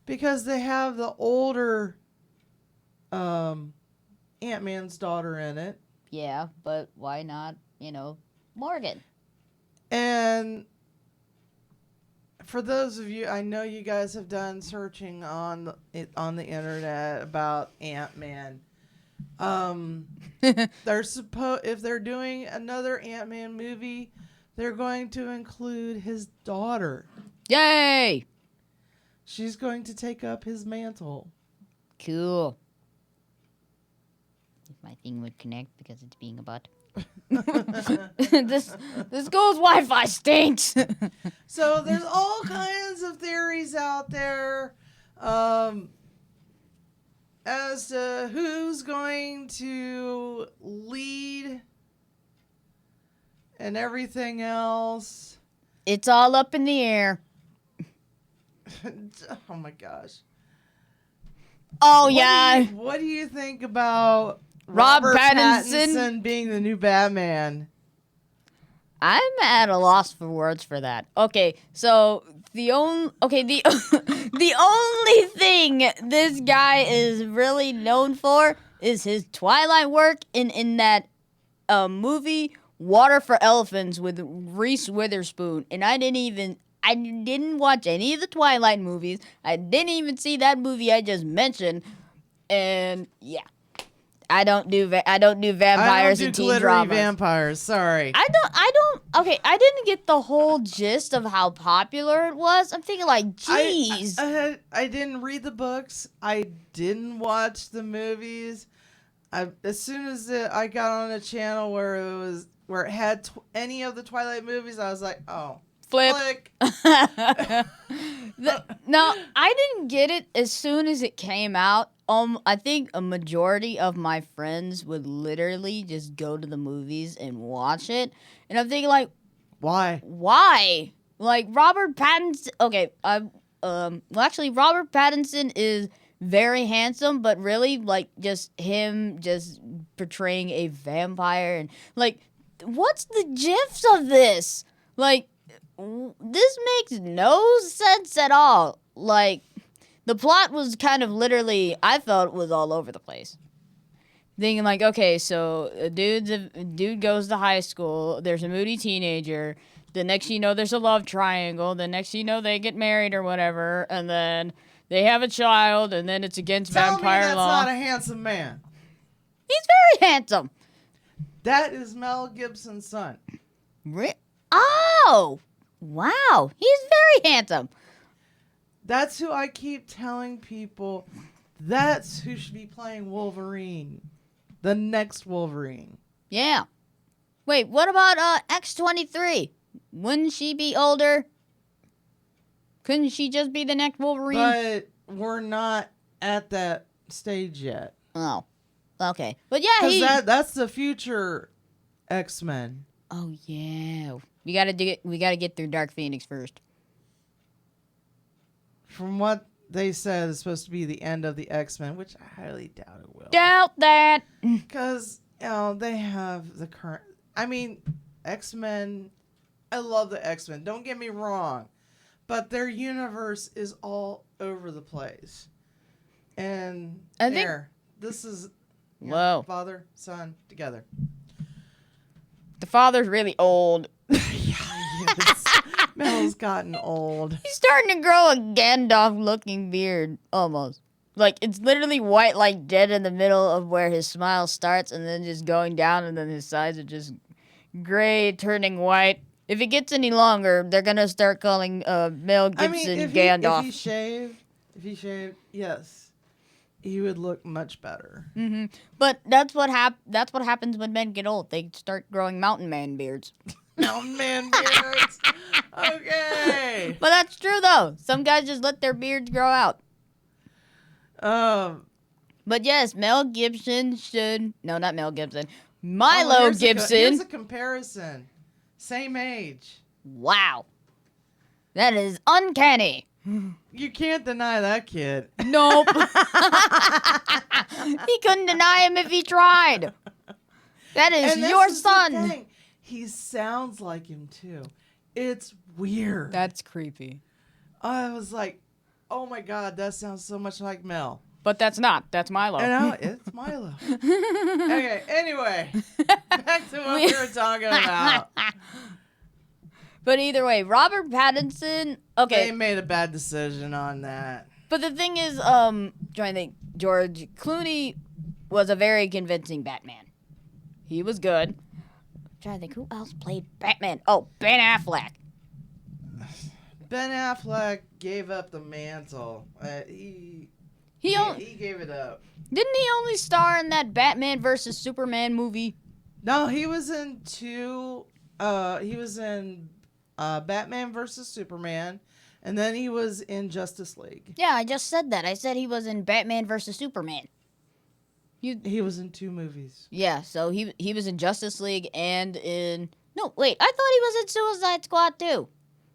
Because they have the older Ant-Man's daughter in it. Yeah, but why not, Morgan? And for those of you, I know you guys have done searching on the internet about Ant-Man. If they're doing another Ant-Man movie, they're going to include his daughter. Yay! She's going to take up his mantle. Cool. If my thing would connect because it's being a butt. This school's Wi-Fi stinks. So there's all kinds of theories out there as to who's going to lead and everything else. It's all up in the air. Oh my gosh. Oh, yeah. What do you think about Robert Robert Pattinson? Pattinson being the new Batman? I'm at a loss for words for that. Okay, so the the only thing this guy is really known for is his Twilight work in that movie Water for Elephants with Reese Witherspoon, and I didn't watch any of the Twilight movies. I didn't even see that movie I just mentioned, and yeah. I don't do vampires and teen dramas. Vampires. Sorry. I didn't get the whole gist of how popular it was. I'm thinking like, geez. I didn't read the books. I didn't watch the movies. As soon as I got on a channel where it had any of the Twilight movies, I was like, oh, Flip. No, I didn't get it as soon as it came out. I think a majority of my friends would literally just go to the movies and watch it, and I'm thinking like, why? Why? Like Robert Pattinson. Okay, actually, Robert Pattinson is very handsome, but really, like, just him just portraying a vampire and like, what's the gist of this? Like, this makes no sense at all. Like, the plot was kind of literally, I felt, was all over the place. Thinking like, okay, so a dude goes to high school. There's a moody teenager. The next you know, there's a love triangle. The next you know, they get married or whatever, and then they have a child, and then it's against vampire law. That's not a handsome man. He's very handsome. That is Mel Gibson's son. Oh, wow, he's very handsome. That's who I keep telling people. That's who should be playing Wolverine. The next Wolverine. Yeah. Wait, what about X-23? Wouldn't she be older? Couldn't she just be the next Wolverine? But we're not at that stage yet. Oh, okay. But yeah, that's the future X-Men. Oh yeah, we gotta get through Dark Phoenix first. From what they said, it's supposed to be the end of the X-Men, which I highly doubt it will. Doubt that. Because, they have the current... I mean, X-Men... I love the X-Men. Don't get me wrong. But their universe is all over the place. And this is... Whoa. Father, son, together. The father's really old. Yeah, he is. Mel's gotten old. He's starting to grow a Gandalf-looking beard, almost. Like, it's literally white, like, dead in the middle of where his smile starts, and then just going down, and then his sides are just gray, turning white. If it gets any longer, they're gonna start calling Mel Gibson Gandalf. If he shaved, yes, he would look much better. Mm-hmm. But that's what happens when men get old. They start growing mountain man beards. Mountain man beards. Okay. But that's true though. Some guys just let their beards grow out. But yes, Mel Gibson should... No, not Mel Gibson. Oh, Milo Gibson. Here's a comparison. Same age. Wow. That is uncanny. You can't deny that kid. Nope. He couldn't deny him if he tried. That is And your this is son. the thing. He sounds like him too. It's weird. That's creepy. I was like, oh my God, that sounds so much like Mel. But that's not. That's Milo. And it's Milo. Okay, anyway, back to what we were talking about. But either way, Robert Pattinson. Okay. They made a bad decision on that. But the thing is, trying to think, George Clooney was a very convincing Batman. He was good. I'm trying to think, who else played Batman? Oh, Ben Affleck. Ben Affleck gave up the mantle. He gave it up. Didn't he only star in that Batman versus Superman movie? No, he was in two. He was in Batman versus Superman, and then he was in Justice League. Yeah, I just said that. I said he was in Batman versus Superman. He was in two movies. Yeah, so he was in Justice League and in... No, wait, I thought he was in Suicide Squad too.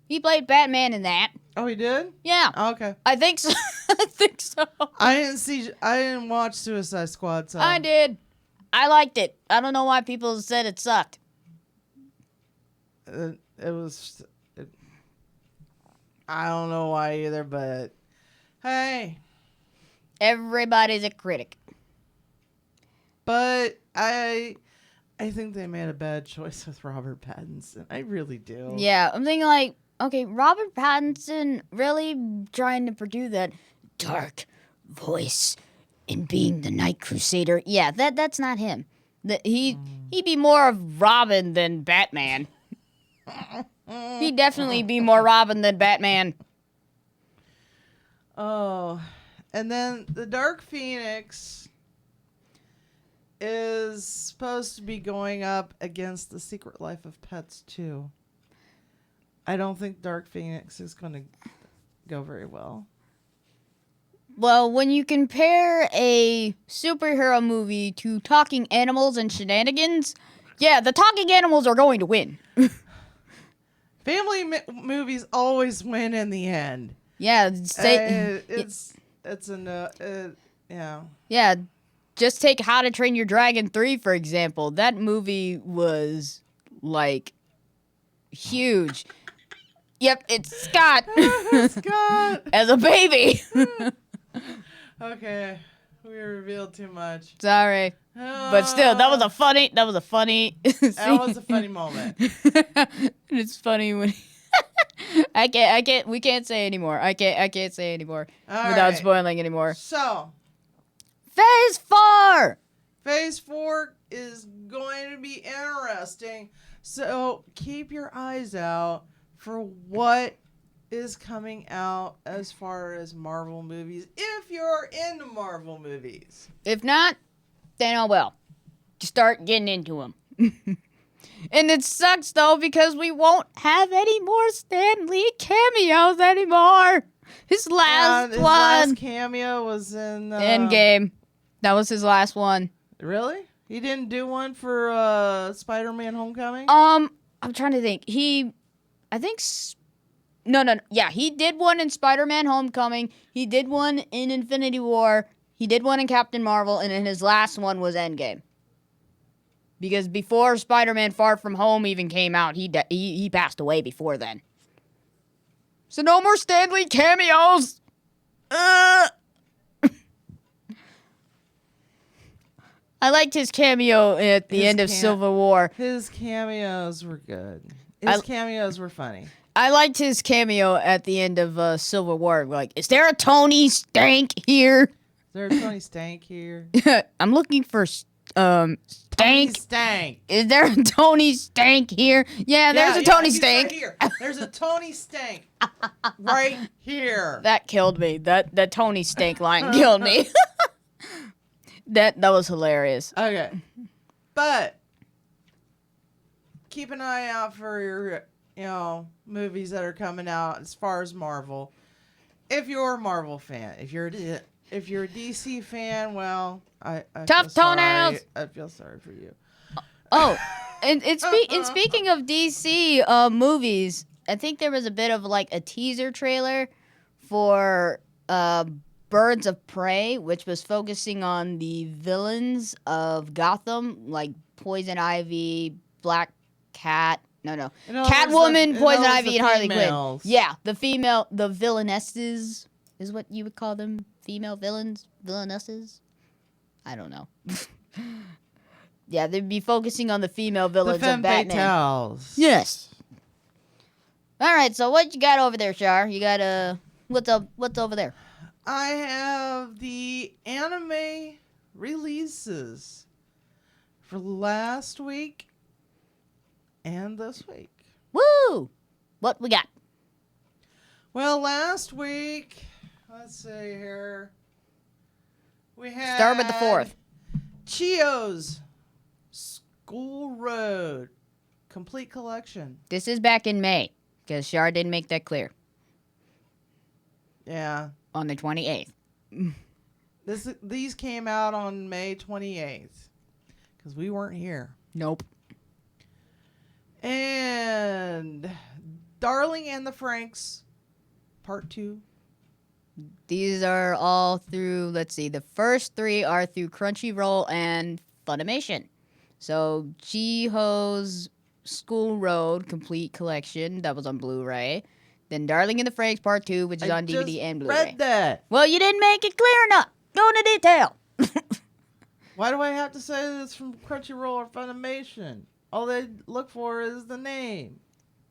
He played Batman in that. Oh, he did? Yeah. Okay. I think so. I think so. I didn't watch Suicide Squad. So I did. I liked it. I don't know why people said it sucked. I don't know why either, but hey. Everybody's a critic. But I think they made a bad choice with Robert Pattinson. I really do. Yeah, I'm thinking like, okay, Robert Pattinson really trying to produce that dark voice and being the Night Crusader. Yeah, that's not him. He'd be more of Robin than Batman. He'd definitely be more Robin than Batman. Oh, and then the Dark Phoenix is supposed to be going up against the Secret Life of Pets too. I don't think Dark Phoenix is going to go very well. Well, when you compare a superhero movie to talking animals and shenanigans, yeah, the talking animals are going to win. Family movies always win in the end. Yeah, yeah. Yeah, just take How to Train Your Dragon 3, for example. That movie was, like, huge. Yep, it's Scott. Scott. As a baby. Okay, we revealed too much. Sorry. But still, that was a funny That was a funny moment. It's funny when we can't say anymore. I can't say anymore without spoiling anymore. So, Phase 4. Phase 4 is going to be interesting. So, keep your eyes out for what is coming out as far as Marvel movies, if you're into Marvel movies. If not, then oh well. Just start getting into them. And it sucks, though, because we won't have any more Stan Lee cameos anymore. His last cameo was in... Endgame. That was his last one. Really? He didn't do one for Spider-Man Homecoming? I'm trying to think. Yeah, he did one in Spider-Man Homecoming. He did one in Infinity War. He did one in Captain Marvel. And then his last one was Endgame. Because before Spider-Man Far From Home even came out, he passed away before then. So no more Stan Lee cameos! I liked his cameo at the end of Civil War. His cameos were good. His cameos were funny. I liked his cameo at the end of Civil War. Like, is there a Tony Stank here? Is there a Tony Stank here? I'm looking for Stank. Tony Stank. Is there a Tony Stank here? Yeah, there's a Tony Stank. Right here. There's a Tony Stank right here. That killed me. That Tony Stank line killed me. That was hilarious. Okay. But keep an eye out for your, movies that are coming out as far as Marvel. If you're a Marvel fan, if you're if you're a DC fan, well, I Tough feel sorry. toenails. I feel sorry for you. Oh, and speaking of DC movies, I think there was a bit of like a teaser trailer for Birds of Prey, which was focusing on the villains of Gotham, like Poison Ivy, Black Cat. No. Catwoman, Poison Ivy, and Harley Quinn. Yeah, the villainesses is what you would call them. Female villains, villainesses. I don't know. Yeah, they'd be focusing on the female villains of Batman. Fatales. Yes. All right, so what you got over there, Char? You got what's over there? I have the anime releases for last week and this week. Woo! What we got? Well, last week, let's see here. We had Start with the 4th. Chio's School Road complete collection. This is back in May, because Char didn't make that clear. Yeah. On the 28th. These came out on May 28th, because we weren't here. Nope. And Darling and the Franxx, Part 2. These are all through, let's see, the first 3 are through Crunchyroll and Funimation. So, Chiho's School Road Complete Collection, that was on Blu-ray. Then Darling and the Franxx Part 2, which is on DVD and Blu-ray. Read that. Well, you didn't make it clear enough. Go into detail. Why do I have to say this from Crunchyroll or Funimation? All they look for is the name.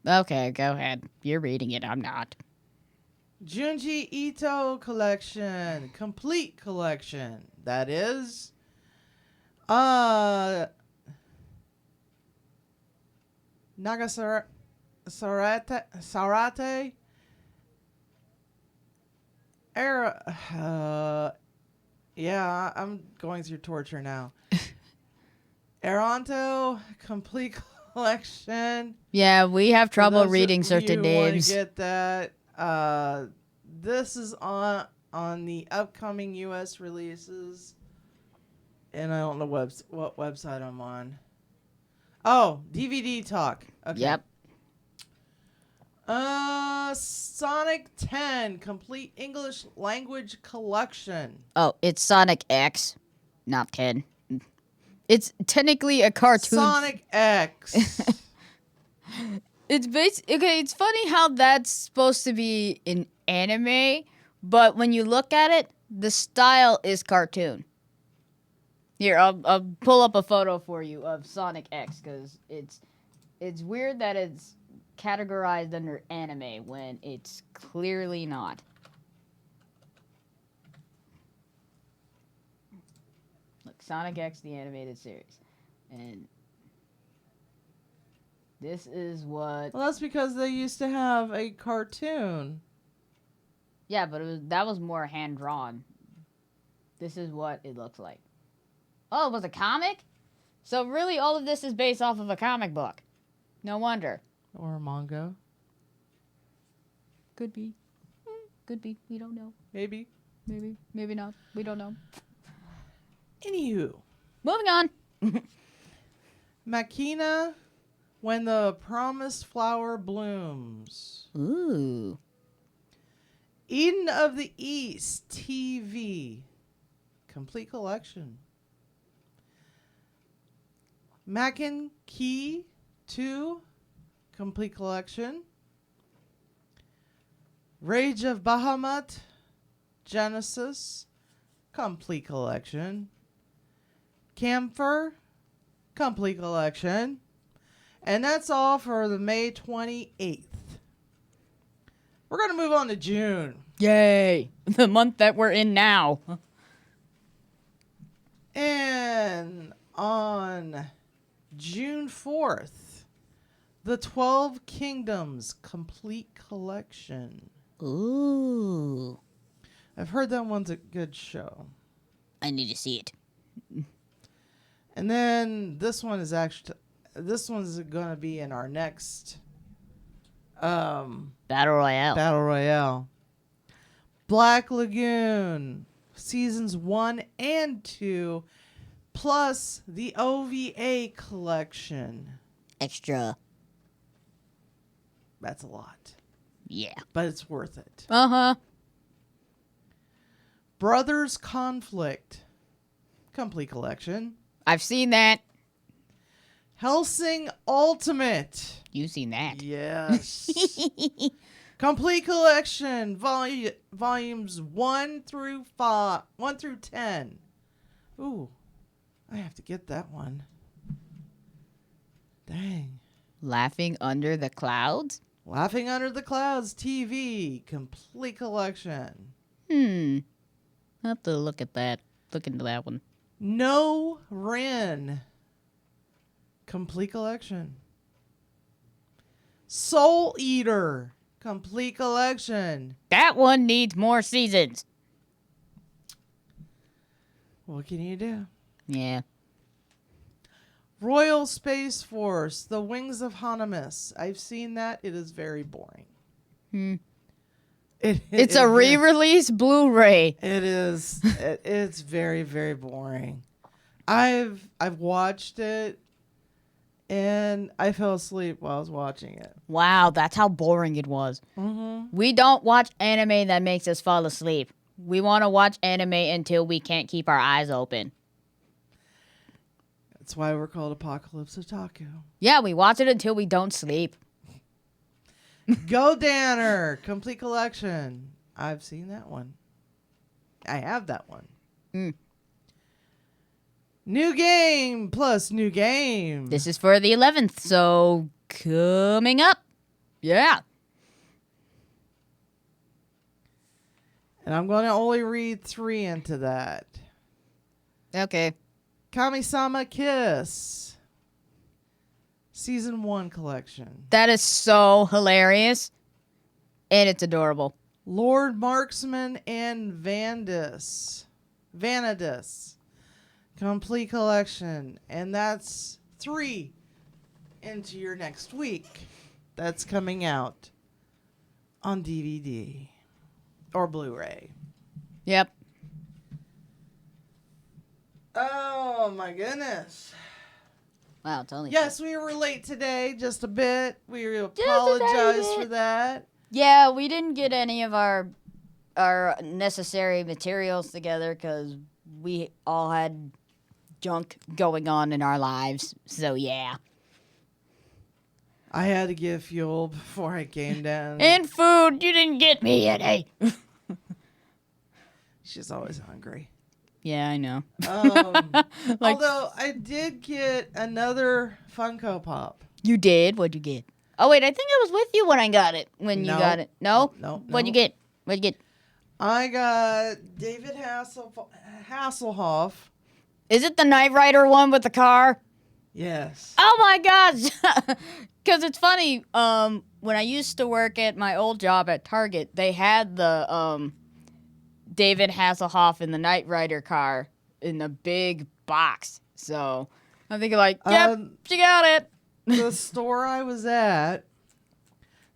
Okay, go ahead. You're reading it. I'm not. Junji Ito collection, complete collection. That is, Sarate, yeah, I'm going through torture now. Aranto complete collection. Yeah, we have trouble reading certain names. You get that. This is on the upcoming U.S. releases, and I don't know what website I'm on. Oh, DVD Talk. Okay. Yep. Sonic 10 complete English language collection. Oh, it's Sonic X, not 10. It's technically a cartoon. Sonic X. It's funny how that's supposed to be an anime, but when you look at it, the style is cartoon. Here, I'll pull up a photo for you of Sonic X, because it's weird that it's categorized under anime when it's clearly not. Look, Sonic X, the animated series. And this is what... Well, that's because they used to have a cartoon. Yeah, but that was more hand-drawn. This is what it looks like. Oh, it was a comic? So really all of this is based off of a comic book. No wonder. Or a manga. Could be. Could be. We don't know. Maybe. Maybe. Maybe not. We don't know. Anywho. Moving on. Makina, When the Promised Flower Blooms. Ooh. Eden of the East TV. Complete collection. Macken Key 2. Complete collection. Rage of Bahamut. Genesis. Complete collection. Camphor. Complete collection. And that's all for the May 28th. We're going to move on to June. Yay. The month that we're in now. And on June 4th, the 12 Kingdoms Complete Collection. Ooh. I've heard that one's a good show. I need to see it. And then this one's going to be in our next Battle Royale. Battle Royale. Black Lagoon, seasons 1 and 2, plus the OVA collection. Extra. That's a lot, Yeah. but it's worth it. Uh-huh. Brothers Conflict, complete collection. I've seen that. Hellsing Ultimate. You've seen that. Yes. Complete collection, volumes 1 through 10. Ooh, I have to get that one. Dang. Laughing Under the Clouds? Laughing Under the Clouds TV, complete collection. I'll have to look at that. Look into that one. No Ren, complete collection. Soul Eater, complete collection. That one needs more seasons. What can you do? Yeah. Royal Space Force, The Wings of Hanamis. I've seen that. It is very boring. It's a re-release Blu-ray. It is. It's very, very boring. I've watched it, and I fell asleep while I was watching it. Wow, that's how boring it was. Mm-hmm. We don't watch anime that makes us fall asleep. We want to watch anime until we can't keep our eyes open. That's why we're called Apocalypse Otaku. Yeah, we watch it until we don't sleep. Go Danner, complete collection. I've seen that one. I have that one. New game plus new game. This is for the 11th, so coming up. Yeah. And I'm going to only read 3 into that. Okay. Kami-sama Kiss. Season 1 collection. That is so hilarious. And it's adorable. Lord Marksman and Vanadis. Complete collection. And that's 3 into your next week. That's coming out on DVD or Blu-ray. Yep. Oh my goodness. Wow, it's only... Yes, we were late today, just a bit. We apologize for that. Yeah, we didn't get any of our necessary materials together because we all had junk going on in our lives. So, yeah. I had to get fuel before I came down. And food. You didn't get me any. She's always hungry. Yeah, I know. Although I did get another Funko Pop. You did? What'd you get? Oh, wait, I think I was with you when I got it. You got it. No? No. What'd you get? I got David Hasselhoff. Is it the Knight Rider one with the car? Yes. Oh, my gosh. Because it's funny. When I used to work at my old job at Target, they had the... David Hasselhoff in the Knight Rider car in a big box. So I'm thinking like, yep, she got it. The store I was at,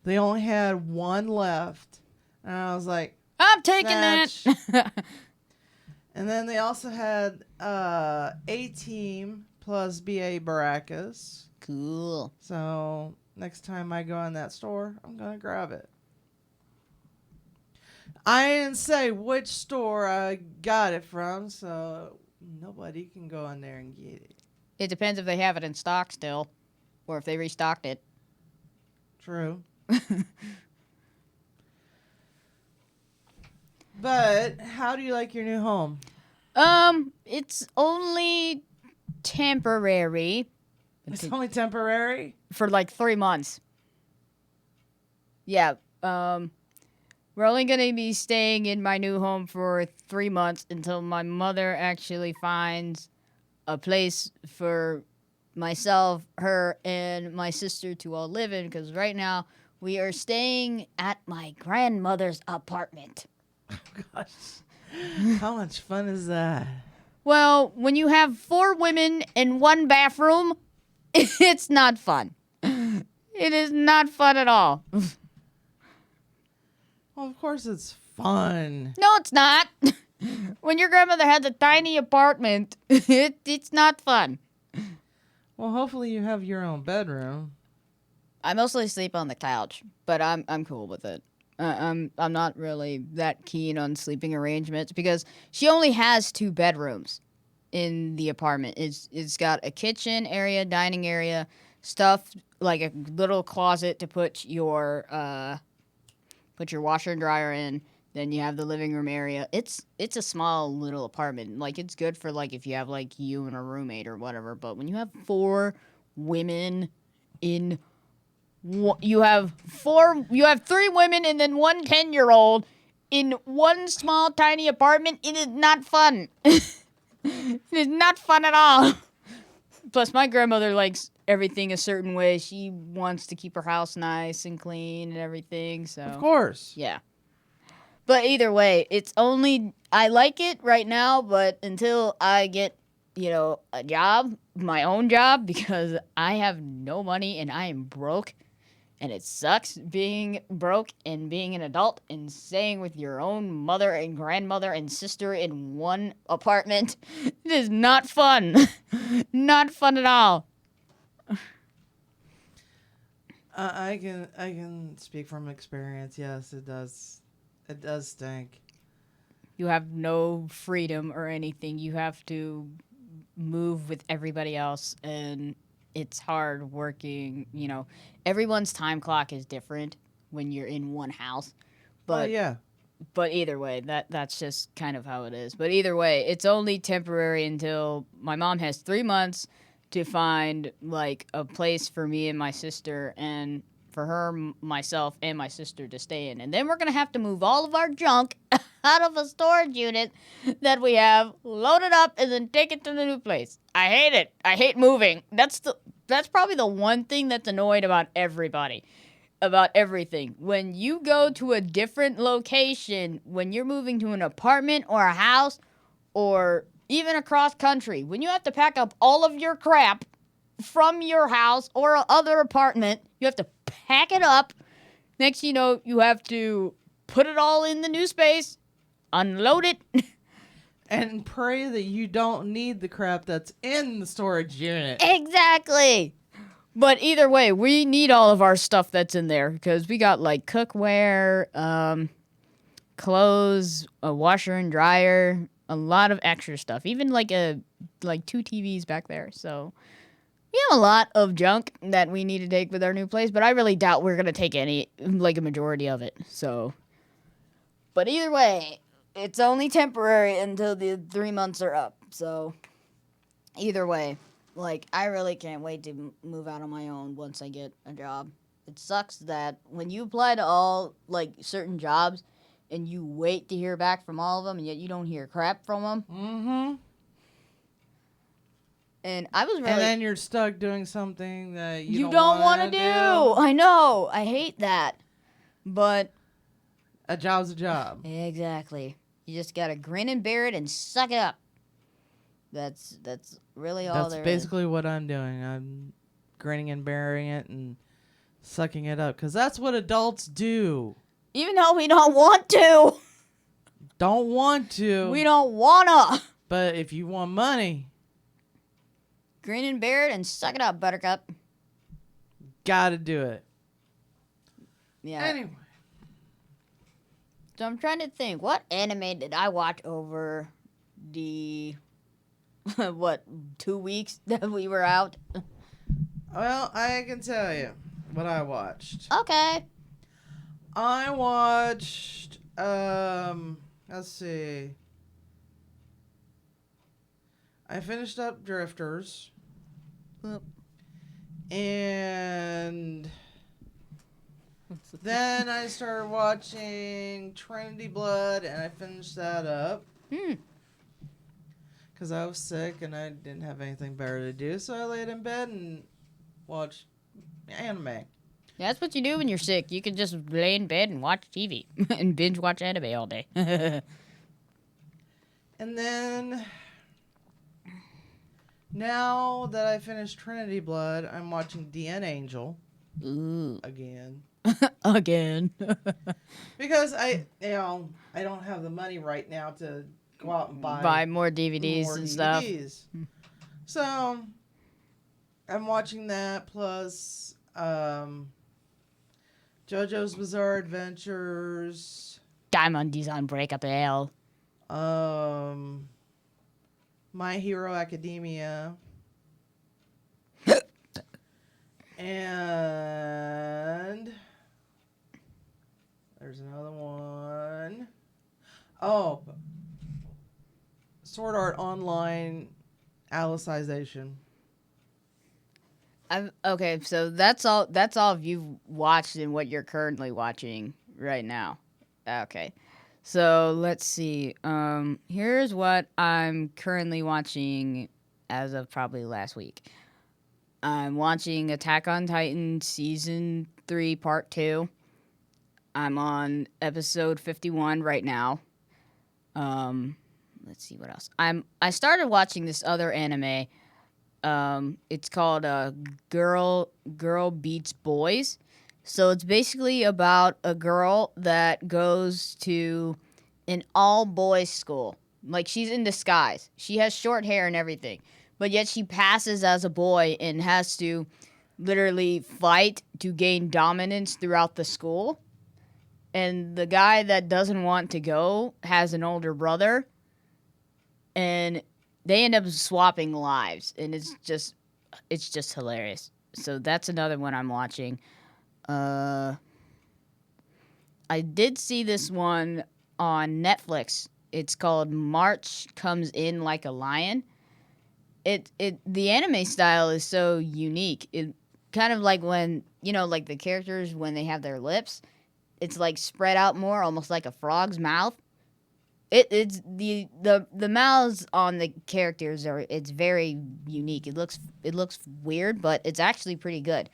they only had one left. And I was like, I'm taking that. And then they also had A-Team plus B.A. Baracus. Cool. So next time I go in that store, I'm going to grab it. I didn't say which store I got it from, so nobody can go in there and get it. It depends if they have it in stock still, or if they restocked it. True. But how do you like your new home? It's only temporary. It's only temporary? For like 3 months. Yeah, we're only going to be staying in my new home for 3 months until my mother actually finds a place for myself, her, and my sister to all live in. Because right now, we are staying at my grandmother's apartment. Oh, gosh. How much fun is that? Well, when you have 4 women in 1 bathroom, it's not fun. It is not fun at all. Well, of course it's fun. No, it's not. When your grandmother has a tiny apartment, it's not fun. Well, hopefully you have your own bedroom. I mostly sleep on the couch, but I'm cool with it. I'm not really that keen on sleeping arrangements because she only has 2 bedrooms in the apartment. It's got a kitchen area, dining area, stuff like a little closet to put your washer and dryer in. Then you have the living room area. It's a small little apartment. Like it's good for like if you have like you and a roommate or whatever. But when you have 4 women in you have 3 women and then 1 10-year-old in one small tiny apartment. It is not fun. It is not fun at all. Plus, my grandmother likes everything a certain way. She wants to keep her house nice and clean and everything. So Of course. yeah. But either way, I like it right now, but until I get, a job, my own job, because I have no money and I am broke. And it sucks being broke and being an adult and staying with your own mother and grandmother and sister in one apartment. It is not fun. Not fun at all. I can speak from experience. Yes, it does. It does stink. You have no freedom or anything. You have to move with everybody else, and it's hard working. Everyone's time clock is different when you're in one house. But yeah. But either way, that's just kind of how it is. But either way, it's only temporary until my mom has 3 months to find like a place for me and my sister, and for her, myself, and my sister to stay in. And then we're going to have to move all of our junk out of a storage unit that we have, load it up, and then take it to the new place. I hate it. I hate moving. That's probably the one thing that's annoyed about everybody, about everything. When you go to a different location, when you're moving to an apartment or a house or even across country, when you have to pack up all of your crap from your house or other apartment, you have to pack it up. Next, you have to put it all in the new space, unload it, and pray that you don't need the crap that's in the storage unit. Exactly. But either way, we need all of our stuff that's in there because we got like cookware, clothes, a washer and dryer, a lot of extra stuff. Even like 2 TVs back there. So we have a lot of junk that we need to take with our new place, but I really doubt we're going to take a majority of it. So, but either way, it's only temporary until the 3 months are up. So either way, I really can't wait to move out on my own once I get a job. It sucks that when you apply to all, certain jobs and you wait to hear back from all of them and yet you don't hear crap from them. Mm-hmm. And I was really... And then you're stuck doing something that you don't want to do. I know. I hate that. But... a job's a job. Exactly. You just got to grin and bear it and suck it up. That's really all there is. That's basically what I'm doing. I'm grinning and bearing it and sucking it up. Because that's what adults do. Even though we don't want to. Don't want to. We don't wanna. But if you want money... grin and bear it and suck it up, Buttercup. Gotta do it. Yeah. Anyway. So I'm trying to think. What anime did I watch over the... 2 weeks that we were out? Well, I can tell you what I watched. Okay. I watched, let's see. I finished up Drifters. Oop. And then I started watching Trinity Blood, and I finished that up. Because I was sick and I didn't have anything better to do, so I laid in bed and watched anime. Yeah, that's what you do when you're sick. You can just lay in bed and watch TV and binge watch anime all day. And then, now that I finished Trinity Blood, I'm watching DN Angel. Ooh. Again. Again. Because I don't have the money right now to go out and buy more DVDs more and DVDs. stuff. So I'm watching that plus JoJo's Bizarre Adventures, Diamond on Breakable. My Hero Academia, and there's another one. Oh, Sword Art Online Alicization. Okay, so that's all you've watched and what you're currently watching right now. Okay. So let's see. Here's what I'm currently watching as of probably last week. I'm watching Attack on Titan Season 3 Part 2. I'm on episode 51 right now. Let's see what else. I started watching this other anime. It's called Girl Beats Boys. So it's basically about a girl that goes to an all-boys school. Like, she's in disguise. She has short hair and everything. But yet she passes as a boy and has to literally fight to gain dominance throughout the school. And the guy that doesn't want to go has an older brother. And they end up swapping lives. And it's just hilarious. So that's another one I'm watching. I did see this one on Netflix. It's called March Comes In Like a Lion. The anime style is so unique. It kind of like when, like the characters when they have their lips, it's like spread out more, almost like a frog's mouth. It's the mouths on the characters it's very unique. It looks weird, but it's actually pretty good.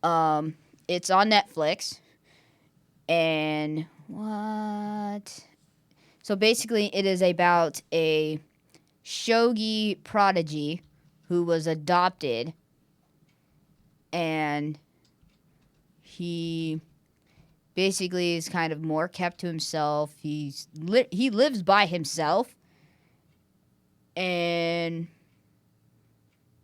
It's on Netflix. And what? So basically, it is about a shogi prodigy who was adopted, and he basically is kind of more kept to himself. He lives by himself, and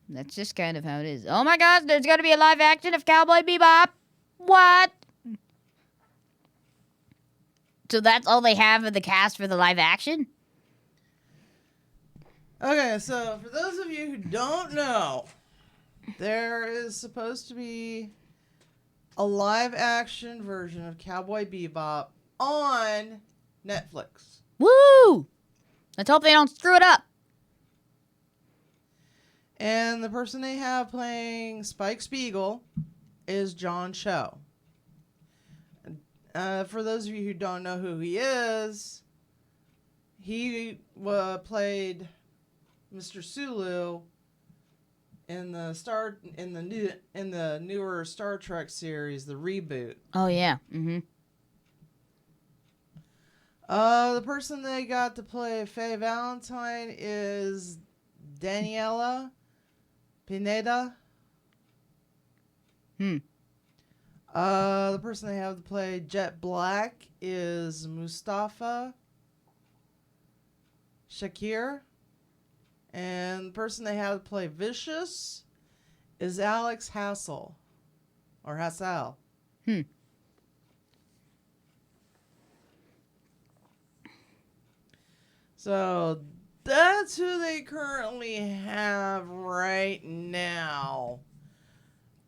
that's just kind of how it is. Oh my gosh, there's going to be a live action of Cowboy Bebop. What? So that's all they have of the cast for the live action? Okay, so for those of you who don't know, there is supposed to be a live action version of Cowboy Bebop on Netflix. Woo! Let's hope they don't screw it up. And the person they have playing Spike Spiegel is John Cho. For those of you who don't know who he is, he played Mr. Sulu in the newer Star Trek series, the reboot. Oh yeah. Mm-hmm. The person they got to play Faye Valentine is Daniela Pineda. The person they have to play Jet Black is Mustafa Shakir. And the person they have to play Vicious is Alex Hassel. Or Hassel. So that's who they currently have right now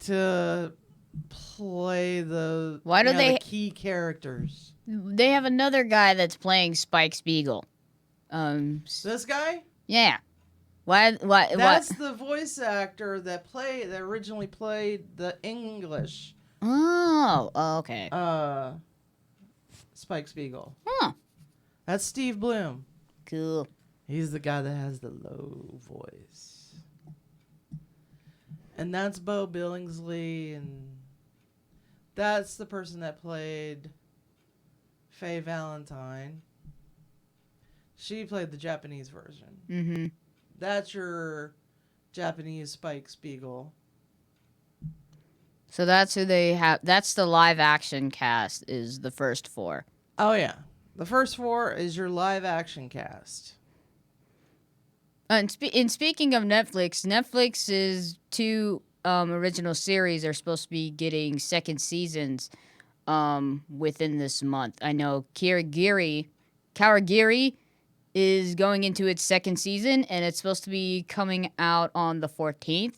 to play the the key characters. They have another guy that's playing Spike Spiegel. This guy? Yeah. Why? That's the voice actor that originally played the English. Oh, okay. Spike Spiegel. Huh. That's Steve Bloom. Cool. He's the guy that has the low voice. And that's Bo Billingsley, and that's the person that played Faye Valentine. She played the Japanese version. Mm-hmm. That's your Japanese Spike Spiegel. So that's who they have. That's the live action cast, is the first four. Oh, yeah. The first four is your live action cast. And speaking of Netflix, Netflix's two original series are supposed to be getting second seasons within this month. I know Kawagiri is going into its second season, and it's supposed to be coming out on the 14th.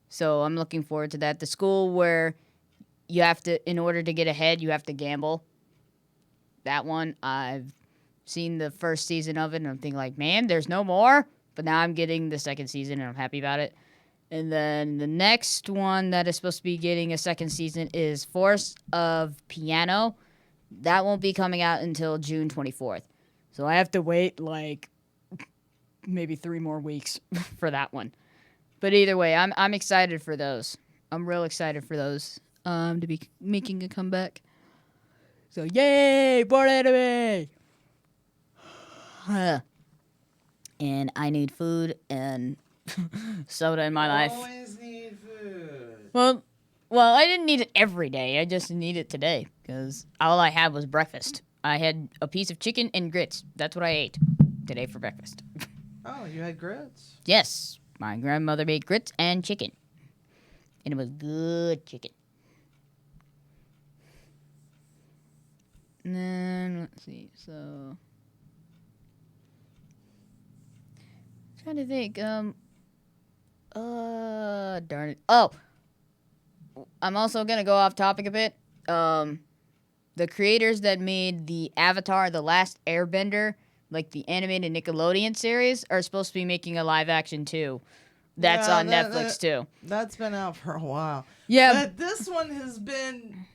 So I'm looking forward to that. The school where you have to, in order to get ahead, you have to gamble. That one, I've seen the first season of it, and I'm thinking like, man, there's no more. But now I'm getting the second season, and I'm happy about it. And then the next one that is supposed to be getting a second season is Force of Piano. That won't be coming out until June 24th. So I have to wait like maybe 3 more weeks for that one. But either way, I'm excited for those. I'm real excited for those to be making a comeback. So yay, more anime! And I need food and soda in my life. Always need food. Well, I didn't need it every day. I just need it today because all I had was breakfast. I had a piece of chicken and grits. That's what I ate today for breakfast. Oh, you had grits? Yes, my grandmother made grits and chicken, and it was good chicken. And then let's see. So, trying to think. Darn it. Oh, I'm also gonna go off topic a bit. The creators that made the Avatar: The Last Airbender, like the animated Nickelodeon series, are supposed to be making a live action too. That's on Netflix too. That's been out for a while. Yeah. But this one has been,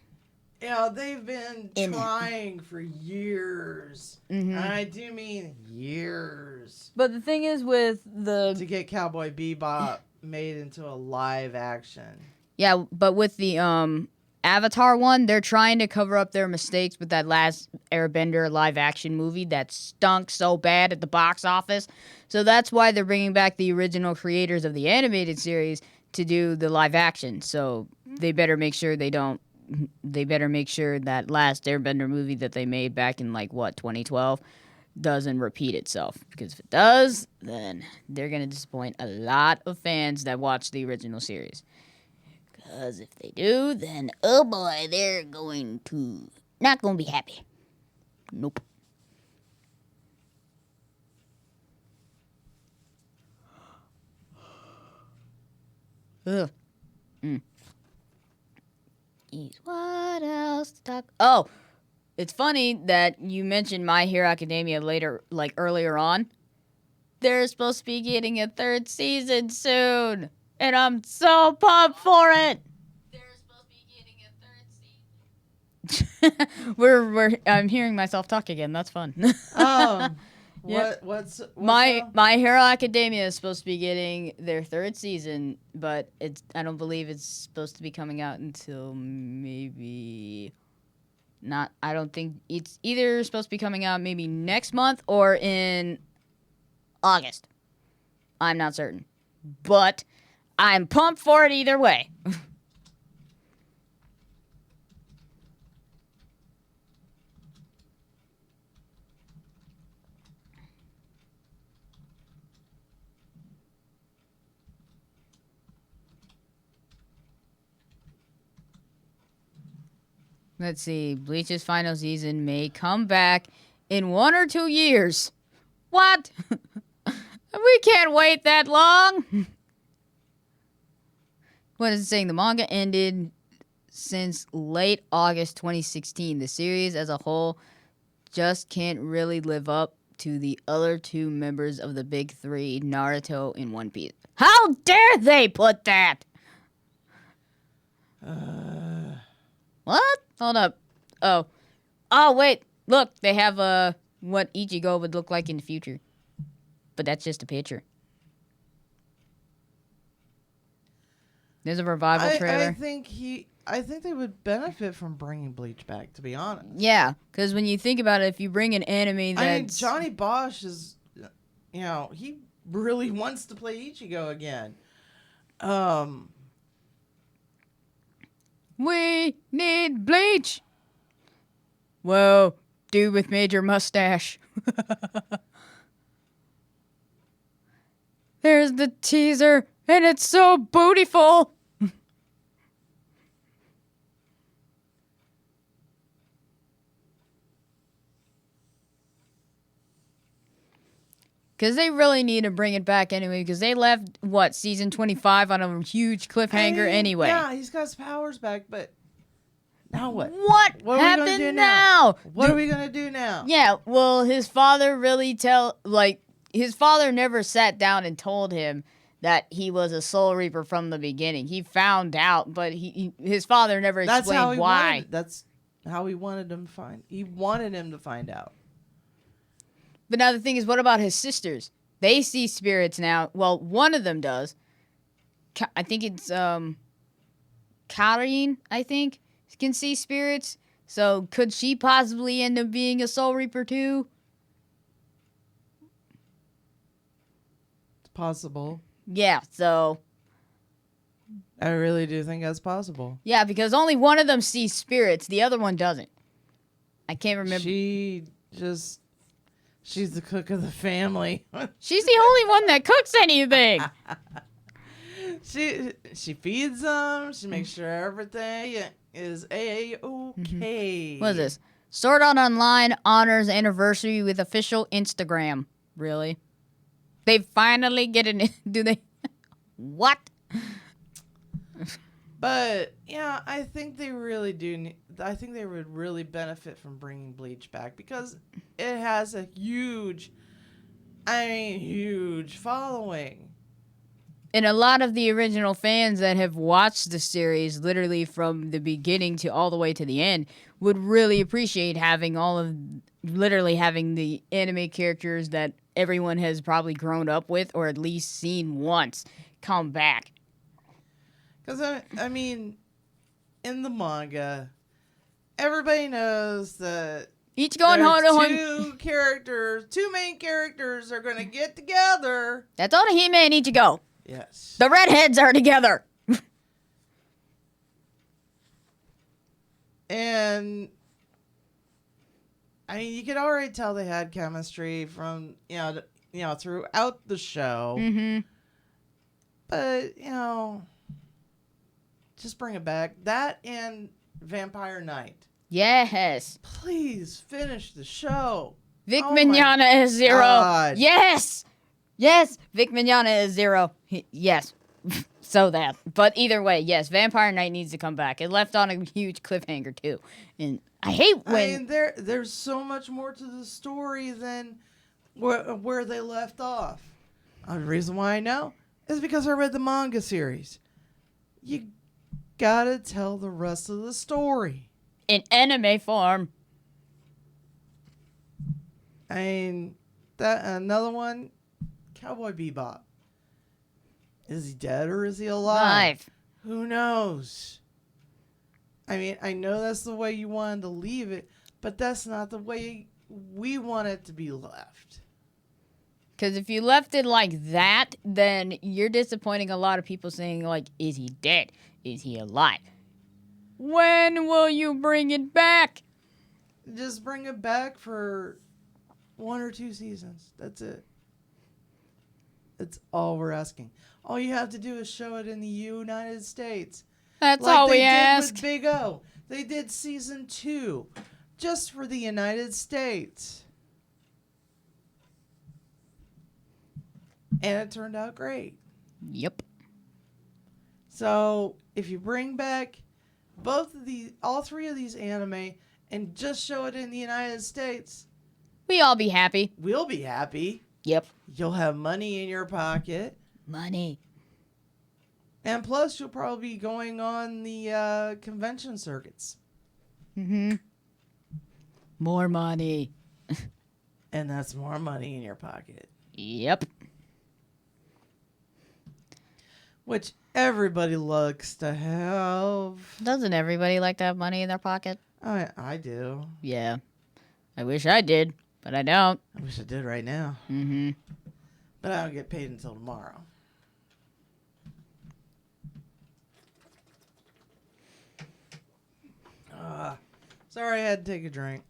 they've been trying for years. Mm-hmm. And I do mean years. But the thing is with to get Cowboy Bebop made into a live action. Yeah, but with the Avatar one, they're trying to cover up their mistakes with that last Airbender live action movie that stunk so bad at the box office. So that's why they're bringing back the original creators of the animated series to do the live action. So they better make sure they better make sure that last Airbender movie that they made back in 2012 doesn't repeat itself. Because if it does, then they're going to disappoint a lot of fans that watch the original series. Because if they do, then, oh boy, they're not going to be happy. Nope. Ugh. What else to talk? Oh, it's funny that you mentioned My Hero Academia earlier on. They're supposed to be getting a 3rd season soon. And I'm so pumped for it. They're supposed to be getting a 3rd season. I'm hearing myself talk again. That's fun. What's My Hero Academia is supposed to be getting their 3rd season, but I don't believe it's supposed to be coming out until maybe not. I don't think it's either supposed to be coming out maybe next month or in August. I'm not certain, but I'm pumped for it either way. Let's see. Bleach's final season may come back in 1 or 2 years. What? We can't wait that long. What is it saying? The manga ended since late August 2016. The series as a whole just can't really live up to the other 2 members of the big 3, Naruto and One Piece. How dare they put that? What? Hold up. Oh, wait. Look, they have what Ichigo would look like in the future. But that's just a picture. There's a revival trailer. I think they would benefit from bringing Bleach back, to be honest. Yeah, because when you think about it, if you bring an anime that's... Johnny Bosch is, he really wants to play Ichigo again. We need Bleach! Whoa, dude with major mustache. There's the teaser, and it's so bootyful. Because they really need to bring it back anyway, because they left, season 25 on a huge cliffhanger anyway. Yeah, he's got his powers back, but now what? What are we happened gonna do now? What are we going to do now? Yeah, well, his father his father never sat down and told him that he was a Soul Reaper from the beginning. He found out, but his father never explained why. That's how he wanted him to find. He wanted him to find out. But now the thing is, what about his sisters? They see spirits now. Well, one of them does. I think it's Karine, I think, can see spirits. So could she possibly end up being a Soul Reaper too? It's possible. Yeah, so... I really do think that's possible. Yeah, because only one of them sees spirits. The other one doesn't. I can't remember. She's the cook of the family. She's the only one that cooks anything. She feeds them. She makes sure everything is A-okay. What is this? Sword Art Online honors anniversary with official Instagram. Really? They finally get an... Do they... What? But, yeah, I think they really do... I think they would really benefit from bringing Bleach back because it has a huge following. And a lot of the original fans that have watched the series literally from the beginning to all the way to the end would really appreciate having having the anime characters that everyone has probably grown up with or at least seen once come back. Because, I mean, in the manga, everybody knows that each going home two main characters are going to get together. That's all the He-Man need to go. Yes. The redheads are together. And I mean, you could already tell they had chemistry from throughout the show. Mm-hmm. But just bring it back. That and Vampire Knight. Yes. Please finish the show. Vic Mignogna is Zero. God. Yes. Yes. Vic Mignogna is Zero. Yes. So that. But either way, yes, Vampire Knight needs to come back. It left on a huge cliffhanger too. And I hate when... I mean, there's so much more to the story than where they left off. The reason why I know is because I read the manga series. You gotta tell the rest of the story. In anime form. I mean, another one, Cowboy Bebop. Is he dead or is he alive? Who knows? I mean, I know that's the way you wanted to leave it, but that's not the way we want it to be left. Because if you left it like that, then you're disappointing a lot of people saying, like, is he dead? Is he alive? When will you bring it back? Just bring it back for 1 or 2 seasons. That's it. That's all we're asking. All you have to do is show it in the United States. That's all we ask. With Big O. They did season 2 just for the United States. And it turned out great. Yep. So if you bring back all 3 of these anime and just show it in the United States, we all be happy. We'll be happy. Yep. You'll have money in your pocket. Money. And plus, you'll probably be going on the convention circuits. Mm-hmm. More money. And that's more money in your pocket. Yep. Which everybody likes to have. Doesn't everybody like to have money in their pocket? I do. Yeah. I wish I did, but I don't. I wish I did right now. Mm-hmm. But I don't get paid until tomorrow. Sorry, I had to take a drink.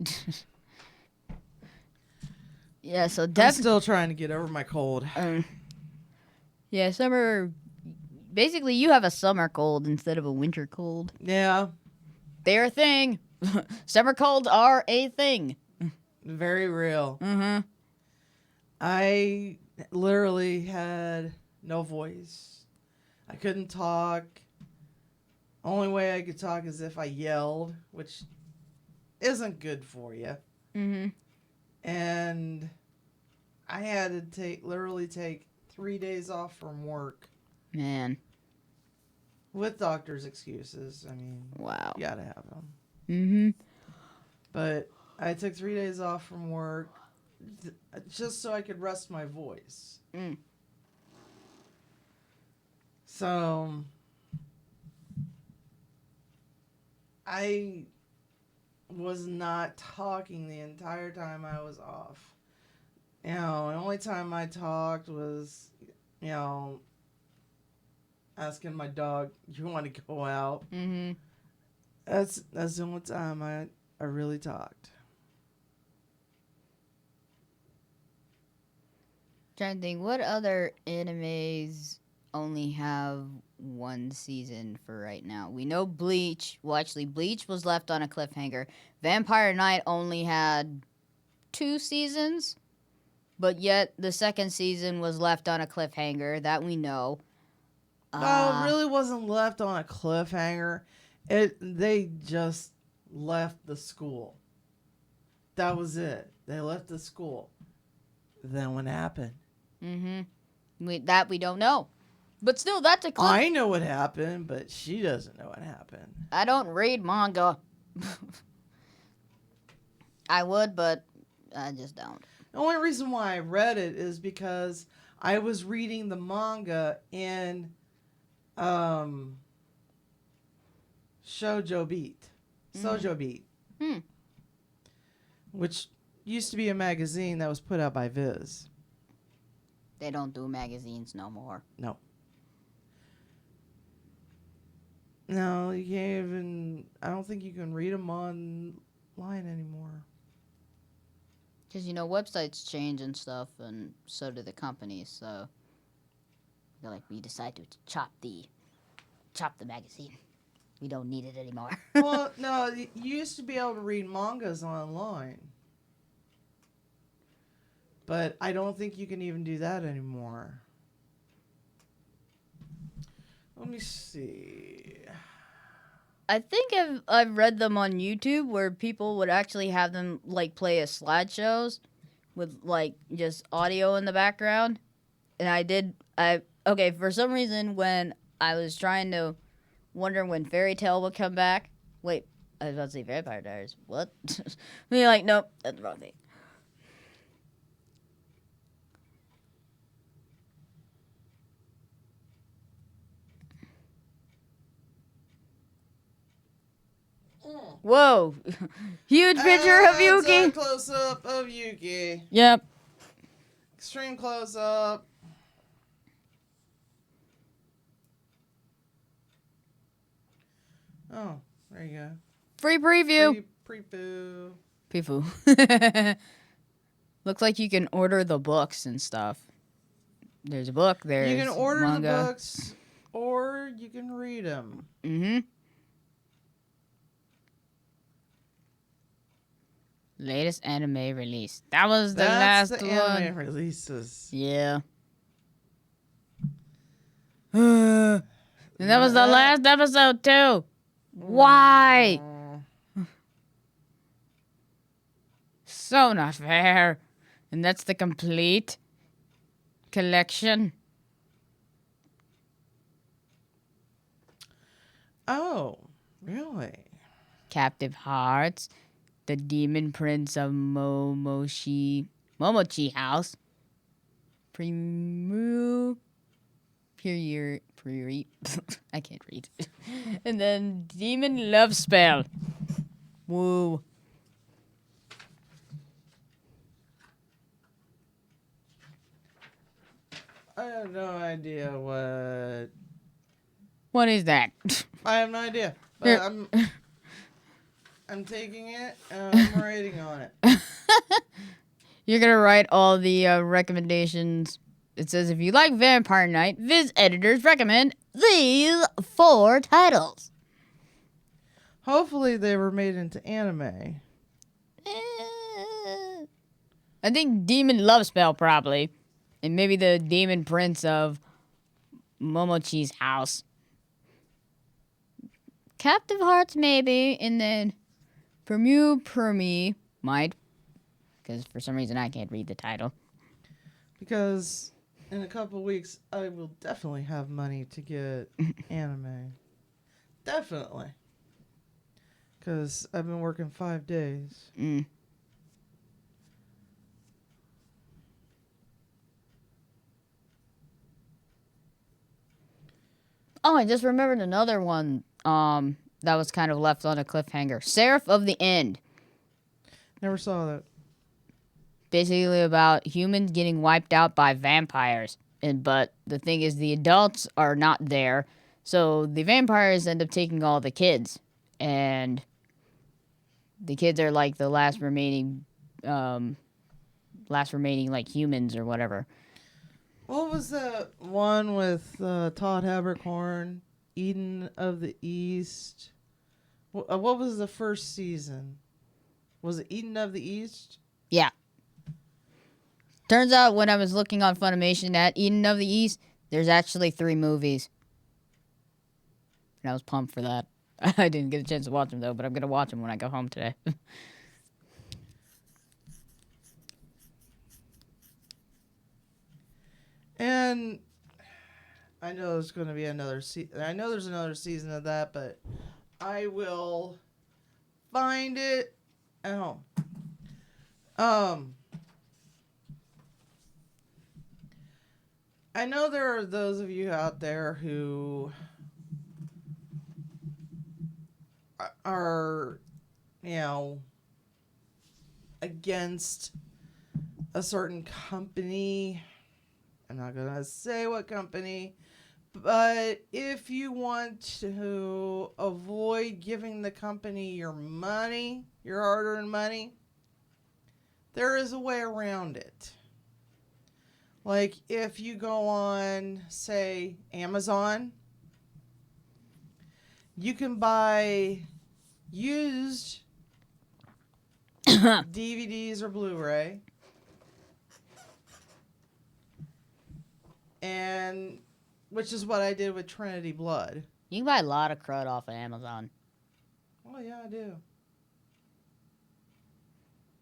Yeah, so I'm still trying to get over my cold. Yeah, summer. Basically, you have a summer cold instead of a winter cold. Yeah. They're a thing. Summer colds are a thing. Very real. Mm-hmm. I literally had no voice. I couldn't talk. Only way I could talk is if I yelled, which isn't good for you. Mm-hmm. And I had to literally take 3 days off from work Man. with doctor's excuses. I mean, Wow. you gotta have them. Mm-hmm. But I took 3 days off from work just so I could rest my voice. Mm. So I was not talking the entire time I was off. You know, the only time I talked was, you know, asking my dog, "You want to go out?" Mm-hmm. That's the only time I really talked. Trying to think, what other animes only have one season for right now? We know Bleach. Well, actually, Bleach was left on a cliffhanger. Vampire Knight only had 2 seasons, but yet the second season was left on a cliffhanger. That we know. No, it really wasn't left on a cliffhanger. They just left the school. That was it. They left the school. Then what happened? Mm-hmm. That we don't know. But still, that's a cliff. I know what happened, but she doesn't know what happened. I don't read manga. I would, but I just don't. The only reason why I read it is because I was reading the manga in Shoujo Beat. Sojo Beat. Hmm. Which used to be a magazine that was put out by Viz. They don't do magazines no more. No. No, you can't even. I don't think you can read them online anymore. Because, you know, websites change and stuff, and so do the companies, so they're like, we decide to chop the magazine. We don't need it anymore. Well, no, you used to be able to read mangas online. But I don't think you can even do that anymore. Let me see. I think I've read them on YouTube where people would actually have them, like, play as slideshows with, like, just audio in the background. And okay, for some reason, when I was trying to wonder when Fairy Tail would come back. Wait, I was about to say Vampire Diaries. What? Me like, nope, that's the wrong thing. Whoa. Huge picture of Yuki. That's a close-up of Yuki. Yep. Extreme close-up. Oh, there you go. Free preview. Preview. Pifu. Looks like you can order the books and stuff. There's a book. There's You can order manga. the books, or you can read them. Mm-hmm. Latest anime release. That was the That's last the one. anime releases. Yeah. And that was the last episode too. Why? So not fair. And that's the complete collection. Oh, really? Captive Hearts. The Demon Prince of Momochi House. I can't read. And then Demon Love Spell. Woo. I have no idea what. What is that? I have no idea. But Here. I'm taking it and I'm writing on it. You're gonna write all the recommendations it says, if you like Vampire Knight, Viz editors recommend these 4 titles. Hopefully they were made into anime. I think Demon Love Spell, probably. And maybe the Demon Prince of Momochi's house. Captive Hearts, maybe. And then Permu might. Because for some reason I can't read the title. Because in a couple weeks, I will definitely have money to get anime. Definitely. Because I've been working 5 days. Oh, I just remembered another one that was kind of left on a cliffhanger. Seraph of the End. Never saw that. Basically about humans getting wiped out by vampires. But the thing is, the adults are not there. So the vampires end up taking all the kids. And the kids are like the last remaining like humans or whatever. What was the one with Todd Haberkorn, Eden of the East? What was the first season? Was it Eden of the East? Yeah. Turns out when I was looking on Funimation at Eden of the East, there's actually 3 movies. And I was pumped for that. I didn't get a chance to watch them, though, but I'm going to watch them when I go home today. And I know there's going to be another I know there's another season of that, but I will find it at home. I know there are those of you out there who are, against a certain company. I'm not going to say what company, but if you want to avoid giving the company your money, your hard-earned money, there is a way around it. Like if you go on, say, Amazon, you can buy used DVDs or Blu-ray. And which is what I did with Trinity Blood. You can buy a lot of crud off of Amazon. Oh, yeah, I do.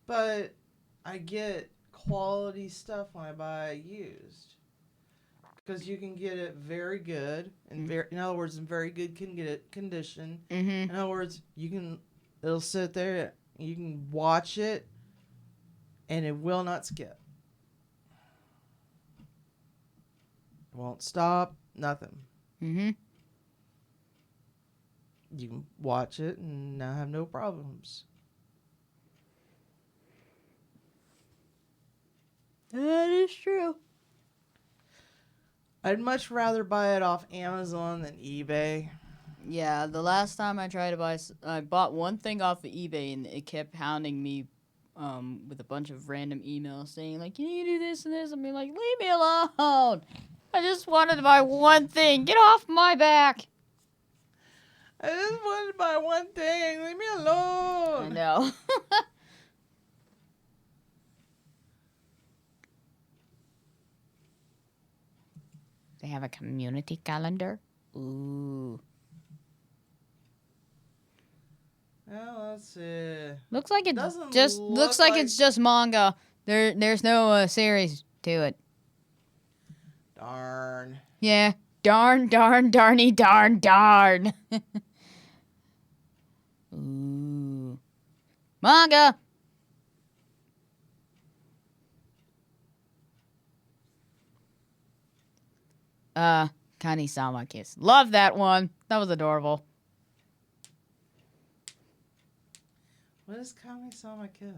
But I get quality stuff when I buy used. Because you can get it very good. And in other words, in very good condition. Mm-hmm. In other words, it'll sit there, you can watch it, and it will not skip. Won't stop, nothing. Mm-hmm. You can watch it and not have no problems. That is true. I'd much rather buy it off Amazon than eBay. Yeah, the last time I tried to buy, I bought one thing off of eBay and it kept hounding me with a bunch of random emails saying, like, can you do this and this? I'm like, leave me alone. I just wanted to buy one thing. Get off my back. I just wanted to buy one thing. Leave me alone. I know. They have a community calendar. Ooh. Well, let's see. Looks like it Doesn't just look looks like like- it's just manga. There's no series to it. Darn. Yeah. Darn, darny, darn. Ooh. Manga. Kani-sama Kiss. Love that one. That was adorable. What is Kami-sama Kiss?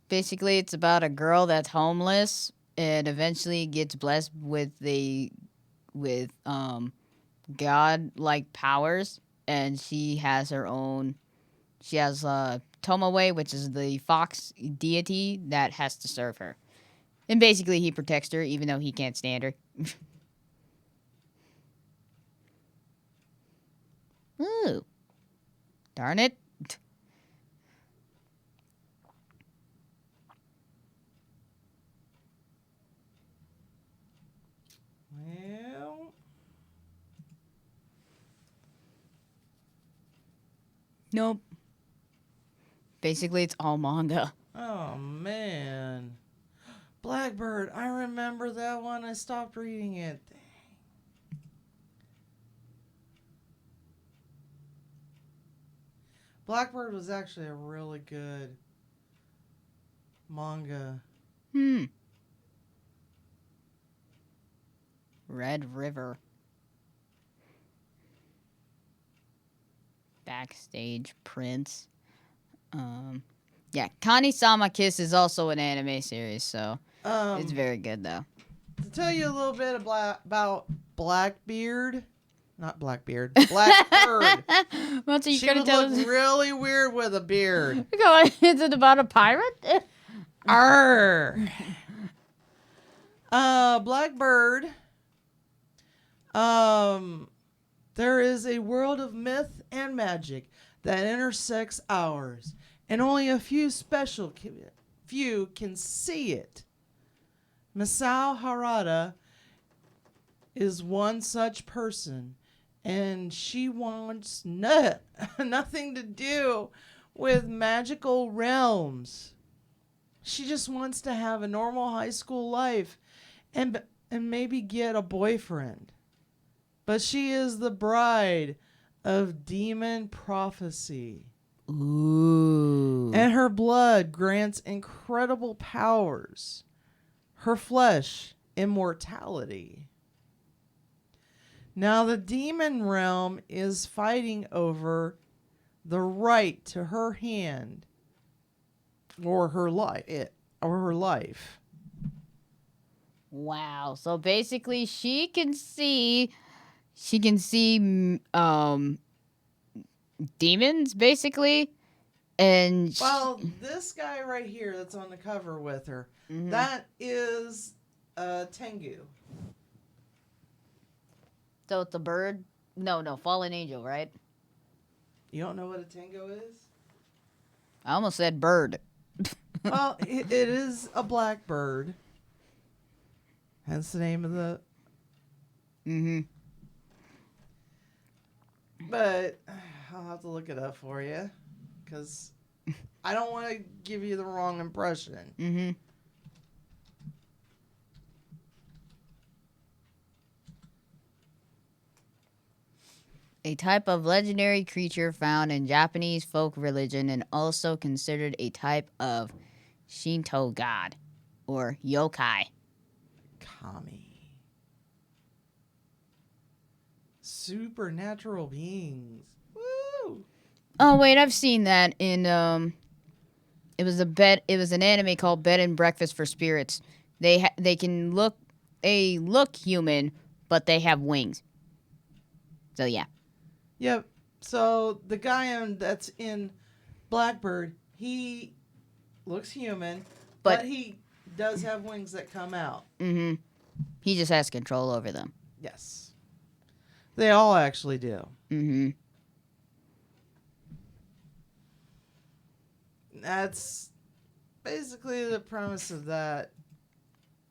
Basically, it's about a girl that's homeless and eventually gets blessed with god-like powers, and she has her own. She has Tomoe, which is the fox deity that has to serve her, And basically, he protects her, even though he can't stand her. Ooh. Darn it. Well, Nope. Basically, it's all manga. oh man. Blackbird, I remember that one. I stopped reading it. Blackbird was actually a really good manga. Red River. Backstage Prince. Yeah, Kani-sama Kiss is also an anime series, so it's very good though. To tell you a little bit about Blackbeard, not Blackbeard, Blackbird. What's you She gonna would tell look us? really weird with a beard. Is it about a pirate? Arr. Blackbird. There is a world of myth and magic that intersects ours, and only a few few can see it. Masao Harada is one such person, and she wants nothing to do with magical realms. She just wants to have a normal high school life and maybe get a boyfriend. But she is the bride of demon prophecy. Ooh. And her blood grants incredible powers. Her flesh, immortality. Now the demon realm is fighting over the right to her hand or her life. Wow. So basically, she can see demons, basically, and Well, this guy right here that's on the cover with her, that is Tengu. so it's a bird. No, fallen angel, right? You don't know what a Tengu is? I almost said bird. Well, it is a blackbird. Hence the name of the. But I'll have to look it up for you, because I don't want to give you the wrong impression. A type of legendary creature found in Japanese folk religion and also considered a type of Shinto god or yokai. Kami. Supernatural beings. Woo! Oh wait, I've seen that in it was an anime called Bed and Breakfast for Spirits. They look human, but they have wings. So yeah. Yep. So the guy that's in Blackbird, he looks human, but he does have wings that come out. He just has control over them. Yes. They all actually do. That's basically the premise of that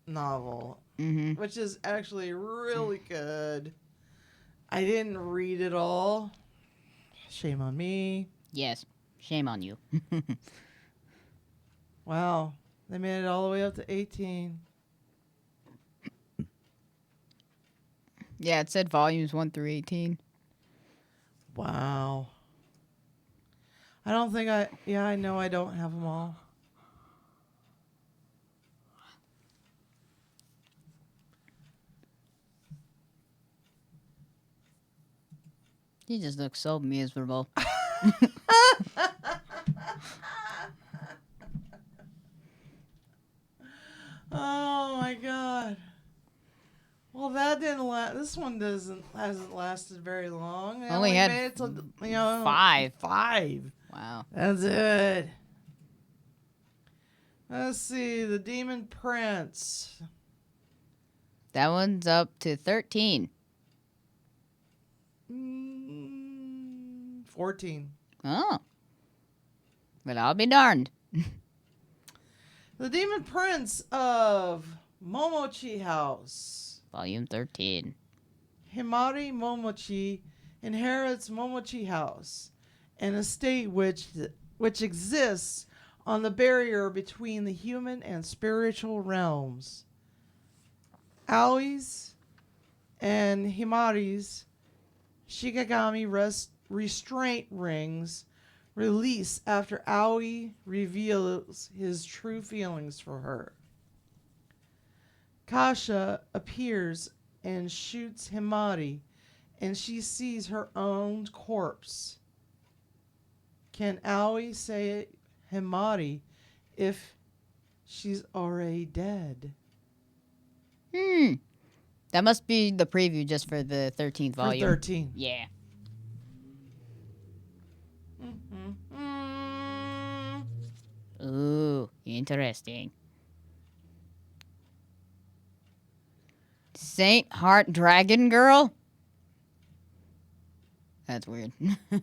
novel, which is actually really good. I didn't read it all. Shame on me. Yes. Shame on you. Wow. They made it all the way up to 18. Yeah, it said volumes 1 through 18. Wow. I don't think I know I don't have them all. He just looks so miserable. Oh my god. Well, that didn't last. This one hasn't lasted very long. They Only had made it to, 5. 5. Wow. That's it. Let's see. The Demon Prince. That one's up to 13. 14. Oh. But I'll be darned. The Demon Prince of Momochi House. Volume 13. Himari Momochi inherits Momochi House, an estate which exists on the barrier between the human and spiritual realms. Aoi's and Himari's Shikigami restraint rings release after Aoi reveals his true feelings for her. Kasha appears and shoots Himari, and she sees her own corpse. Can Aoi say Himari if she's already dead? That must be the preview just for the 13th volume. For 13. Yeah. Ooh, interesting. Saint Heart Dragon Girl? That's weird. But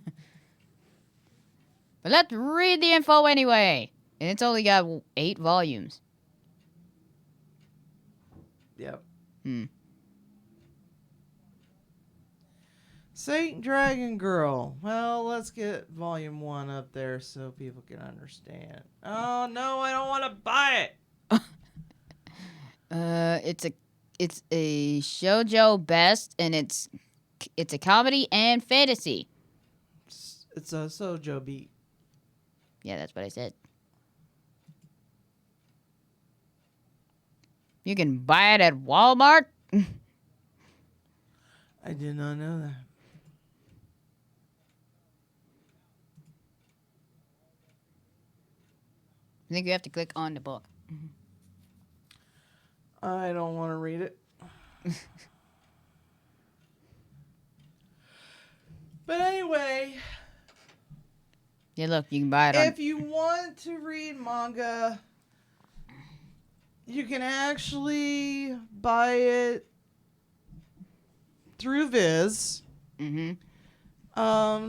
let's read the info anyway. And it's only got 8 volumes. Yep. Hmm. Saint Dragon Girl. Well, let's get volume 1 up there so people can understand. Oh no, I don't want to buy it. It's a shoujo best, and it's a comedy and fantasy. It's a shoujo beat. Yeah, that's what I said. You can buy it at Walmart. I did not know that. I think you have to click on the book. I don't want to read it. But anyway, Yeah, look, you can buy it on. if you want to read manga, you can actually buy it through Viz.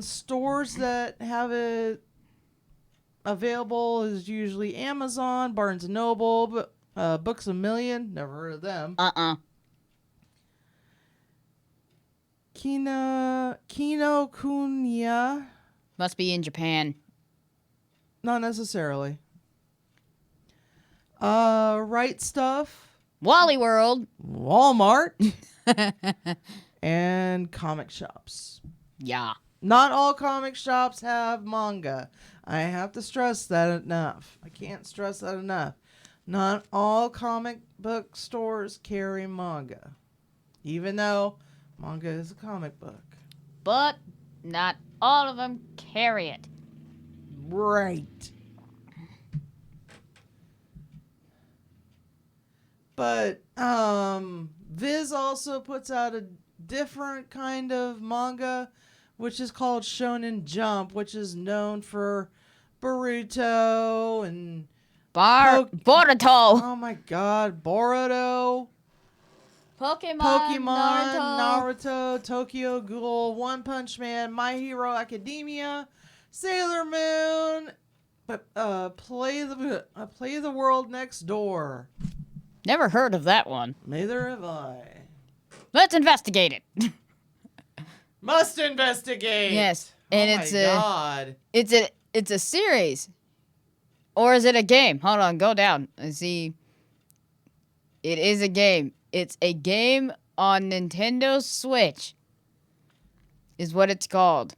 Stores that have it available is usually Amazon, Barnes & Noble, Books A Million. Never heard of them. Kinokuniya. Must be in Japan. Not necessarily. Right Stuff. Wally World. Walmart. And comic shops. Yeah. Not all comic shops have manga. I have to stress that enough. I can't stress that enough. Not all comic book stores carry manga. Even though manga is a comic book. But not all of them carry it. Right. But Viz also puts out a different kind of manga, which is called Shonen Jump, which is known for Boruto and Boruto. oh my god, Boruto, Pokemon, Naruto, Tokyo Ghoul, One Punch Man, My Hero Academia, Sailor Moon, but Play the World Next Door. Never heard of that one. Neither have I. Let's investigate it. Must investigate. Yes, and oh my god. It's a series, or is it a game? Hold on, go down and see. It is a game. It's a game on Nintendo Switch. Is what it's called.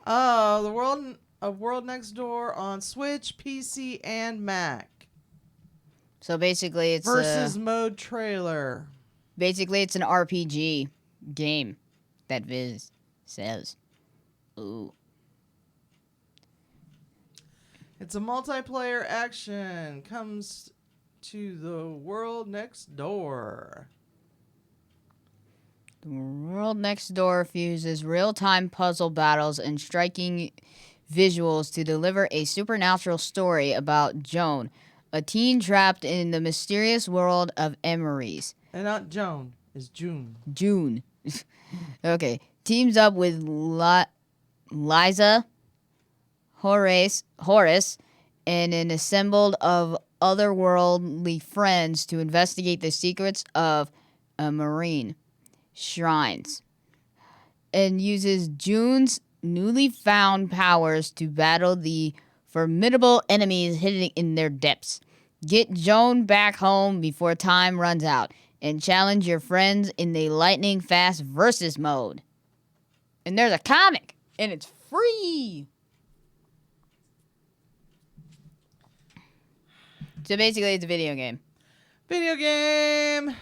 Oh, the World Next Door on Switch, PC, and Mac. So basically, it's versus mode trailer. Basically, it's an RPG game that Viz says. Ooh. It's a multiplayer action. Comes to the World Next Door. The World Next Door fuses real-time puzzle battles and striking visuals to deliver a supernatural story about Joan, a teen trapped in the mysterious world of emeries. And not Joan. It's June. June. Okay. Teams up with Liza, Horace, and an assembled of otherworldly friends to investigate the secrets of a marine shrines, and uses June's newly found powers to battle the formidable enemies hidden in their depths. Get Joan back home before time runs out, and challenge your friends in the lightning fast versus mode. And there's a comic, and it's free. So basically, it's a video game. Video game.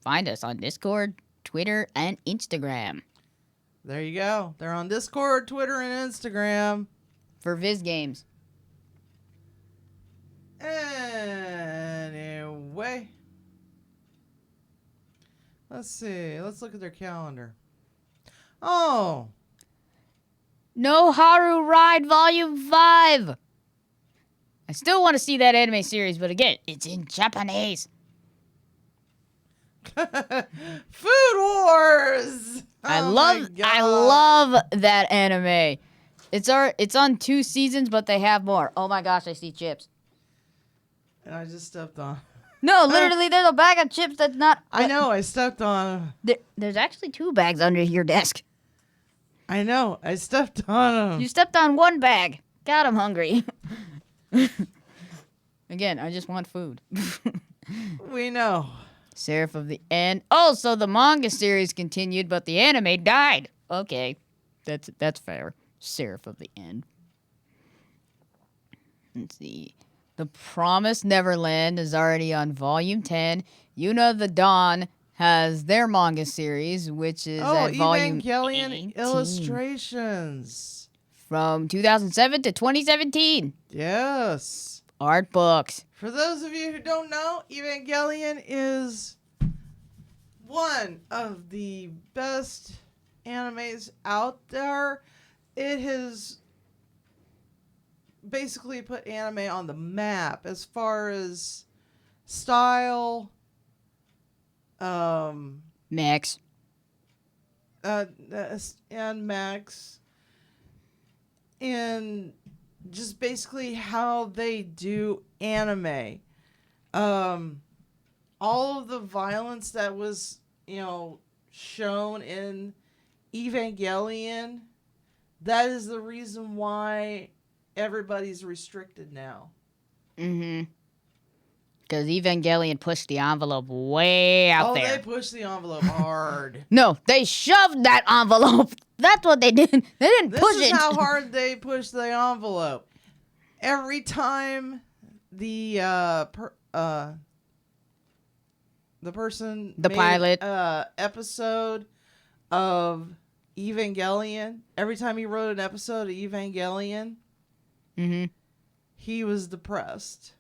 Find us on Discord, Twitter, and Instagram. There you go. They're on Discord, Twitter, and Instagram. For Viz Games. Anyway. Let's see. Let's look at their calendar. Oh. No Haru Ride Volume 5. I still want to see that anime series, but again, it's in Japanese. Food Wars. I love that anime. It's on 2 seasons, but they have more. Oh my gosh, I see chips. And I just stepped on. No, literally, there's a bag of chips that's not. I know, I stepped on. There's actually 2 bags under your desk. I know, I stepped on them. You stepped on 1 bag. God, I'm hungry. Again, I just want food. We know. Seraph of the End. Oh, so the manga series continued, but the anime died. Okay, that's fair. Seraph of the End. Let's see. The Promised Neverland is already on Volume 10. Yuna the Dawn has their manga series, which is at Volume Evangelion 18. Illustrations. From 2007 to 2017. Yes. Art books. For those of you who don't know, Evangelion is one of the best animes out there. It has basically put anime on the map as far as style, Max. and Max, and just basically how they do anime. All of the violence that was, shown in Evangelion, that is the reason why everybody's restricted now. Mm-hmm. Because Evangelion pushed the envelope way out there. Oh, they pushed the envelope hard. No, they shoved that envelope. That's what they did. They didn't push it. This is how hard they pushed the envelope. Every time the person the made pilot episode of Evangelion, every time he wrote an episode of Evangelion, mm-hmm. he was depressed.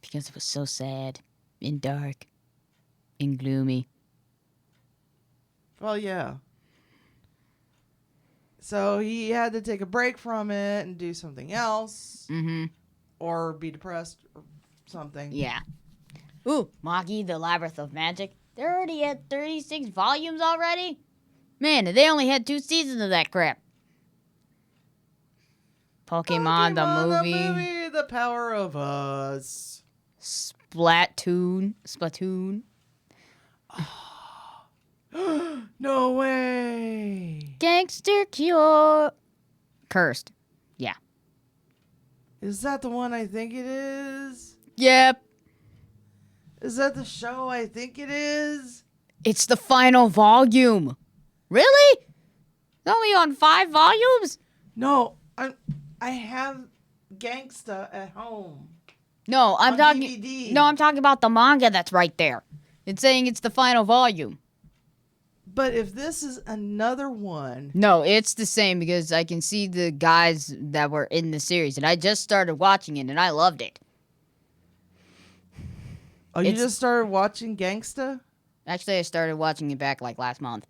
Because it was so sad and dark and gloomy. Well, yeah. So he had to take a break from it and do something else. Mm-hmm. Or be depressed or something. Yeah. Ooh, Magi, the Labyrinth of Magic. They're already at 36 volumes already? Man, they only had 2 seasons of that crap. Pokemon the movie. The Power of Us. Splatoon. No way. Gangster Cure. Cursed. Yeah. Is that the one I think it is? Yep. Is that the show I think it is? It's the final volume. Really? It's only on 5 volumes? No, I have Gangsta at home. No, I'm on talking. DVD. No, I'm talking about the manga that's right there. It's saying it's the final volume. But if this is another one, No, it's the same because I can see the guys that were in the series, and I just started watching it, and I loved it. oh, you just started watching Gangsta? Actually, I started watching it back like last month.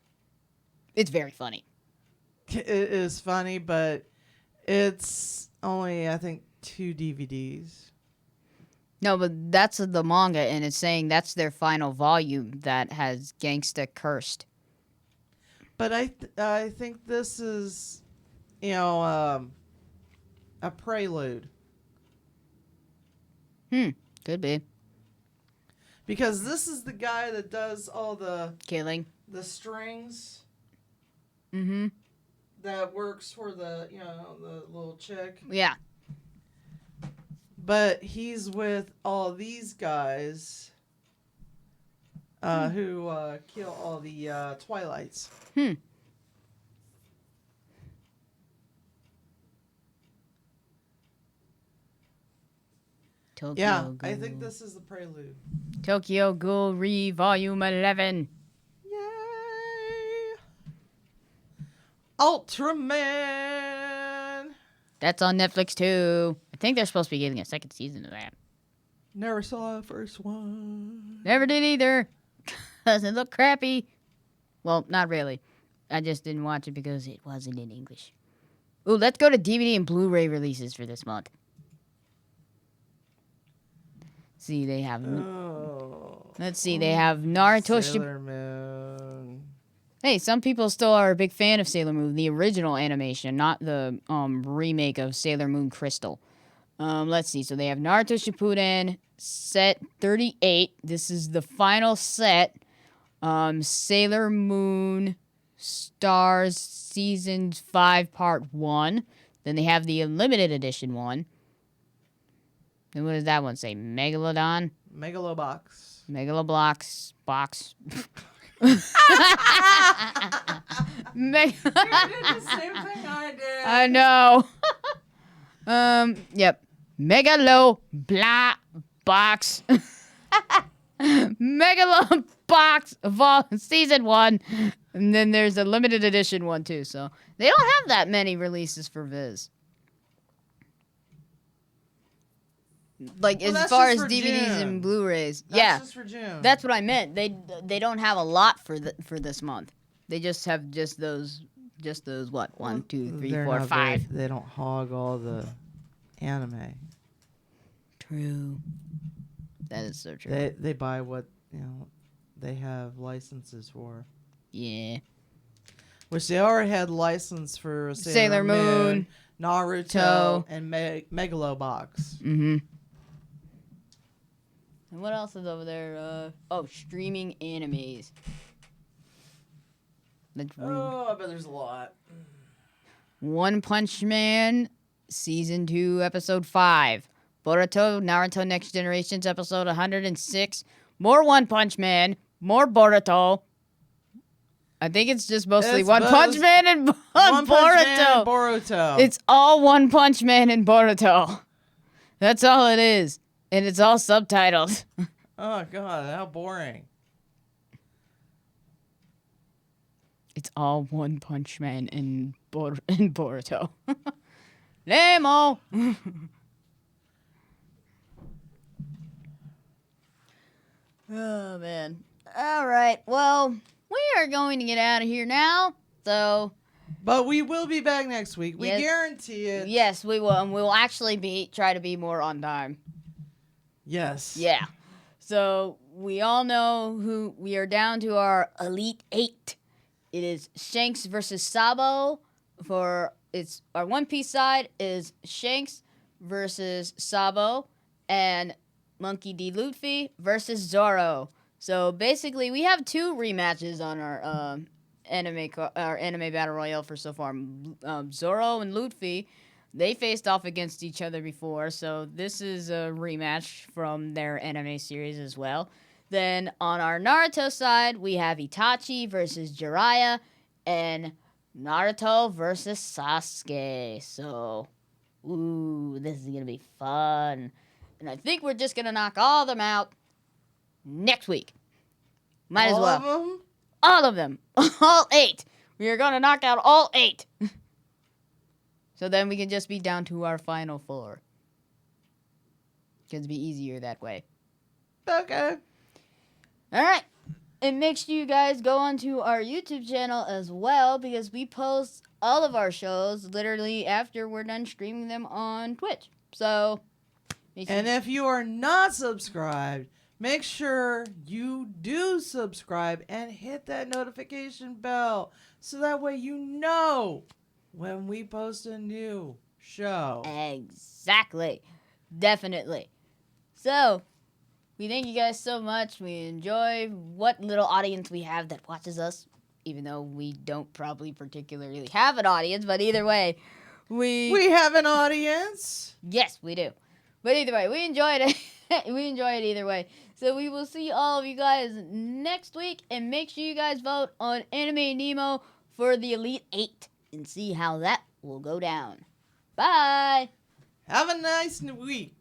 It's very funny. It is funny, but it's only, I think, 2 DVDs. No, but that's the manga, and it's saying that's their final volume that has Gangsta cursed. But I think this is, a prelude. Could be. Because this is the guy that does all the Killing. strings Mm-hmm. that works for the little chick. Yeah. But he's with all these guys who kill all the Twilights. Tokyo Yeah, Ghoul. I think this is the prelude. Tokyo Ghoul Re Volume 11. Yay! Ultraman! That's on Netflix too. I think they're supposed to be getting a second season of that. Never saw the first one. Never did either. Doesn't look crappy. Well, not really. I just didn't watch it because it wasn't in English. Ooh, let's go to DVD and Blu-ray releases for this month. See, they have. Let's see, they have Naruto. Sailor Moon. Hey, some people still are a big fan of Sailor Moon, the original animation, not the remake of Sailor Moon Crystal. Let's see. So they have Naruto Shippuden set 38. This is the final set. Sailor Moon Stars Season 5 Part 1. Then they have the limited edition one. And what does that one say? Megalodon? Megalobox. Megaloblocks box. You did the same thing I did. I know. Yep. Megalo blah box. Megalo box season 1. And then there's a limited edition one too. So they don't have that many releases for Viz. Like as far as DVDs and Blu-rays. That's just for June. That's what I meant. They don't have a lot for this month. They just have just those what? 1, 2, 3, 4, 5. They don't hog all the anime. True. That is so true. They buy what they have licenses for. Yeah. Which they already had license for Sailor Moon, Naruto, and Megalobox. Mm-hmm. And what else is over there? Streaming animes. Let's read. I bet there's a lot. One Punch Man, Season 2, Episode 5. Boruto, Naruto Next Generations, Episode 106. More One Punch Man, more Boruto. I think it's just mostly One Punch Man and Boruto. It's all One Punch Man and Boruto. That's all it is. And it's all subtitled. Oh, God, how boring. It's all One Punch Man and Boruto. Nemo! Oh, man. All right, well, we are going to get out of here now, so... But we will be back next week. We Yes. guarantee it. Yes, we will, and we'll actually try to be more on time. Yes. Yeah. So we all know who we are down to our Elite 8. It is Shanks versus Sabo. For it's our One Piece side is Shanks versus Sabo and Monkey D. Luffy versus Zoro. So basically, we have 2 rematches on our anime battle royale for so far. Zoro and Luffy. They faced off against each other before, so this is a rematch from their anime series as well. Then on our Naruto side, we have Itachi versus Jiraiya and Naruto versus Sasuke. So, this is going to be fun. And I think we're just going to knock all of them out next week. Might as well. All of them? All of them. All 8. We are going to knock out all 8. So then we can just be down to our final 4. It's be easier that way. Okay. All right. And make sure you guys go onto our YouTube channel as well, because we post all of our shows literally after we're done streaming them on Twitch. So, and if you are not subscribed, make sure you do subscribe and hit that notification bell so that way you know when we post a new show. Exactly. Definitely. So, we thank you guys so much. We enjoy what little audience we have that watches us, even though we don't probably particularly have an audience, but either way, we have an audience. Yes, we do. But either way, we enjoyed it. We enjoy it either way. So we will see all of you guys next week, and make sure you guys vote on Anime Nemo for the Elite 8 and see how that will go down. Bye. Have a nice week.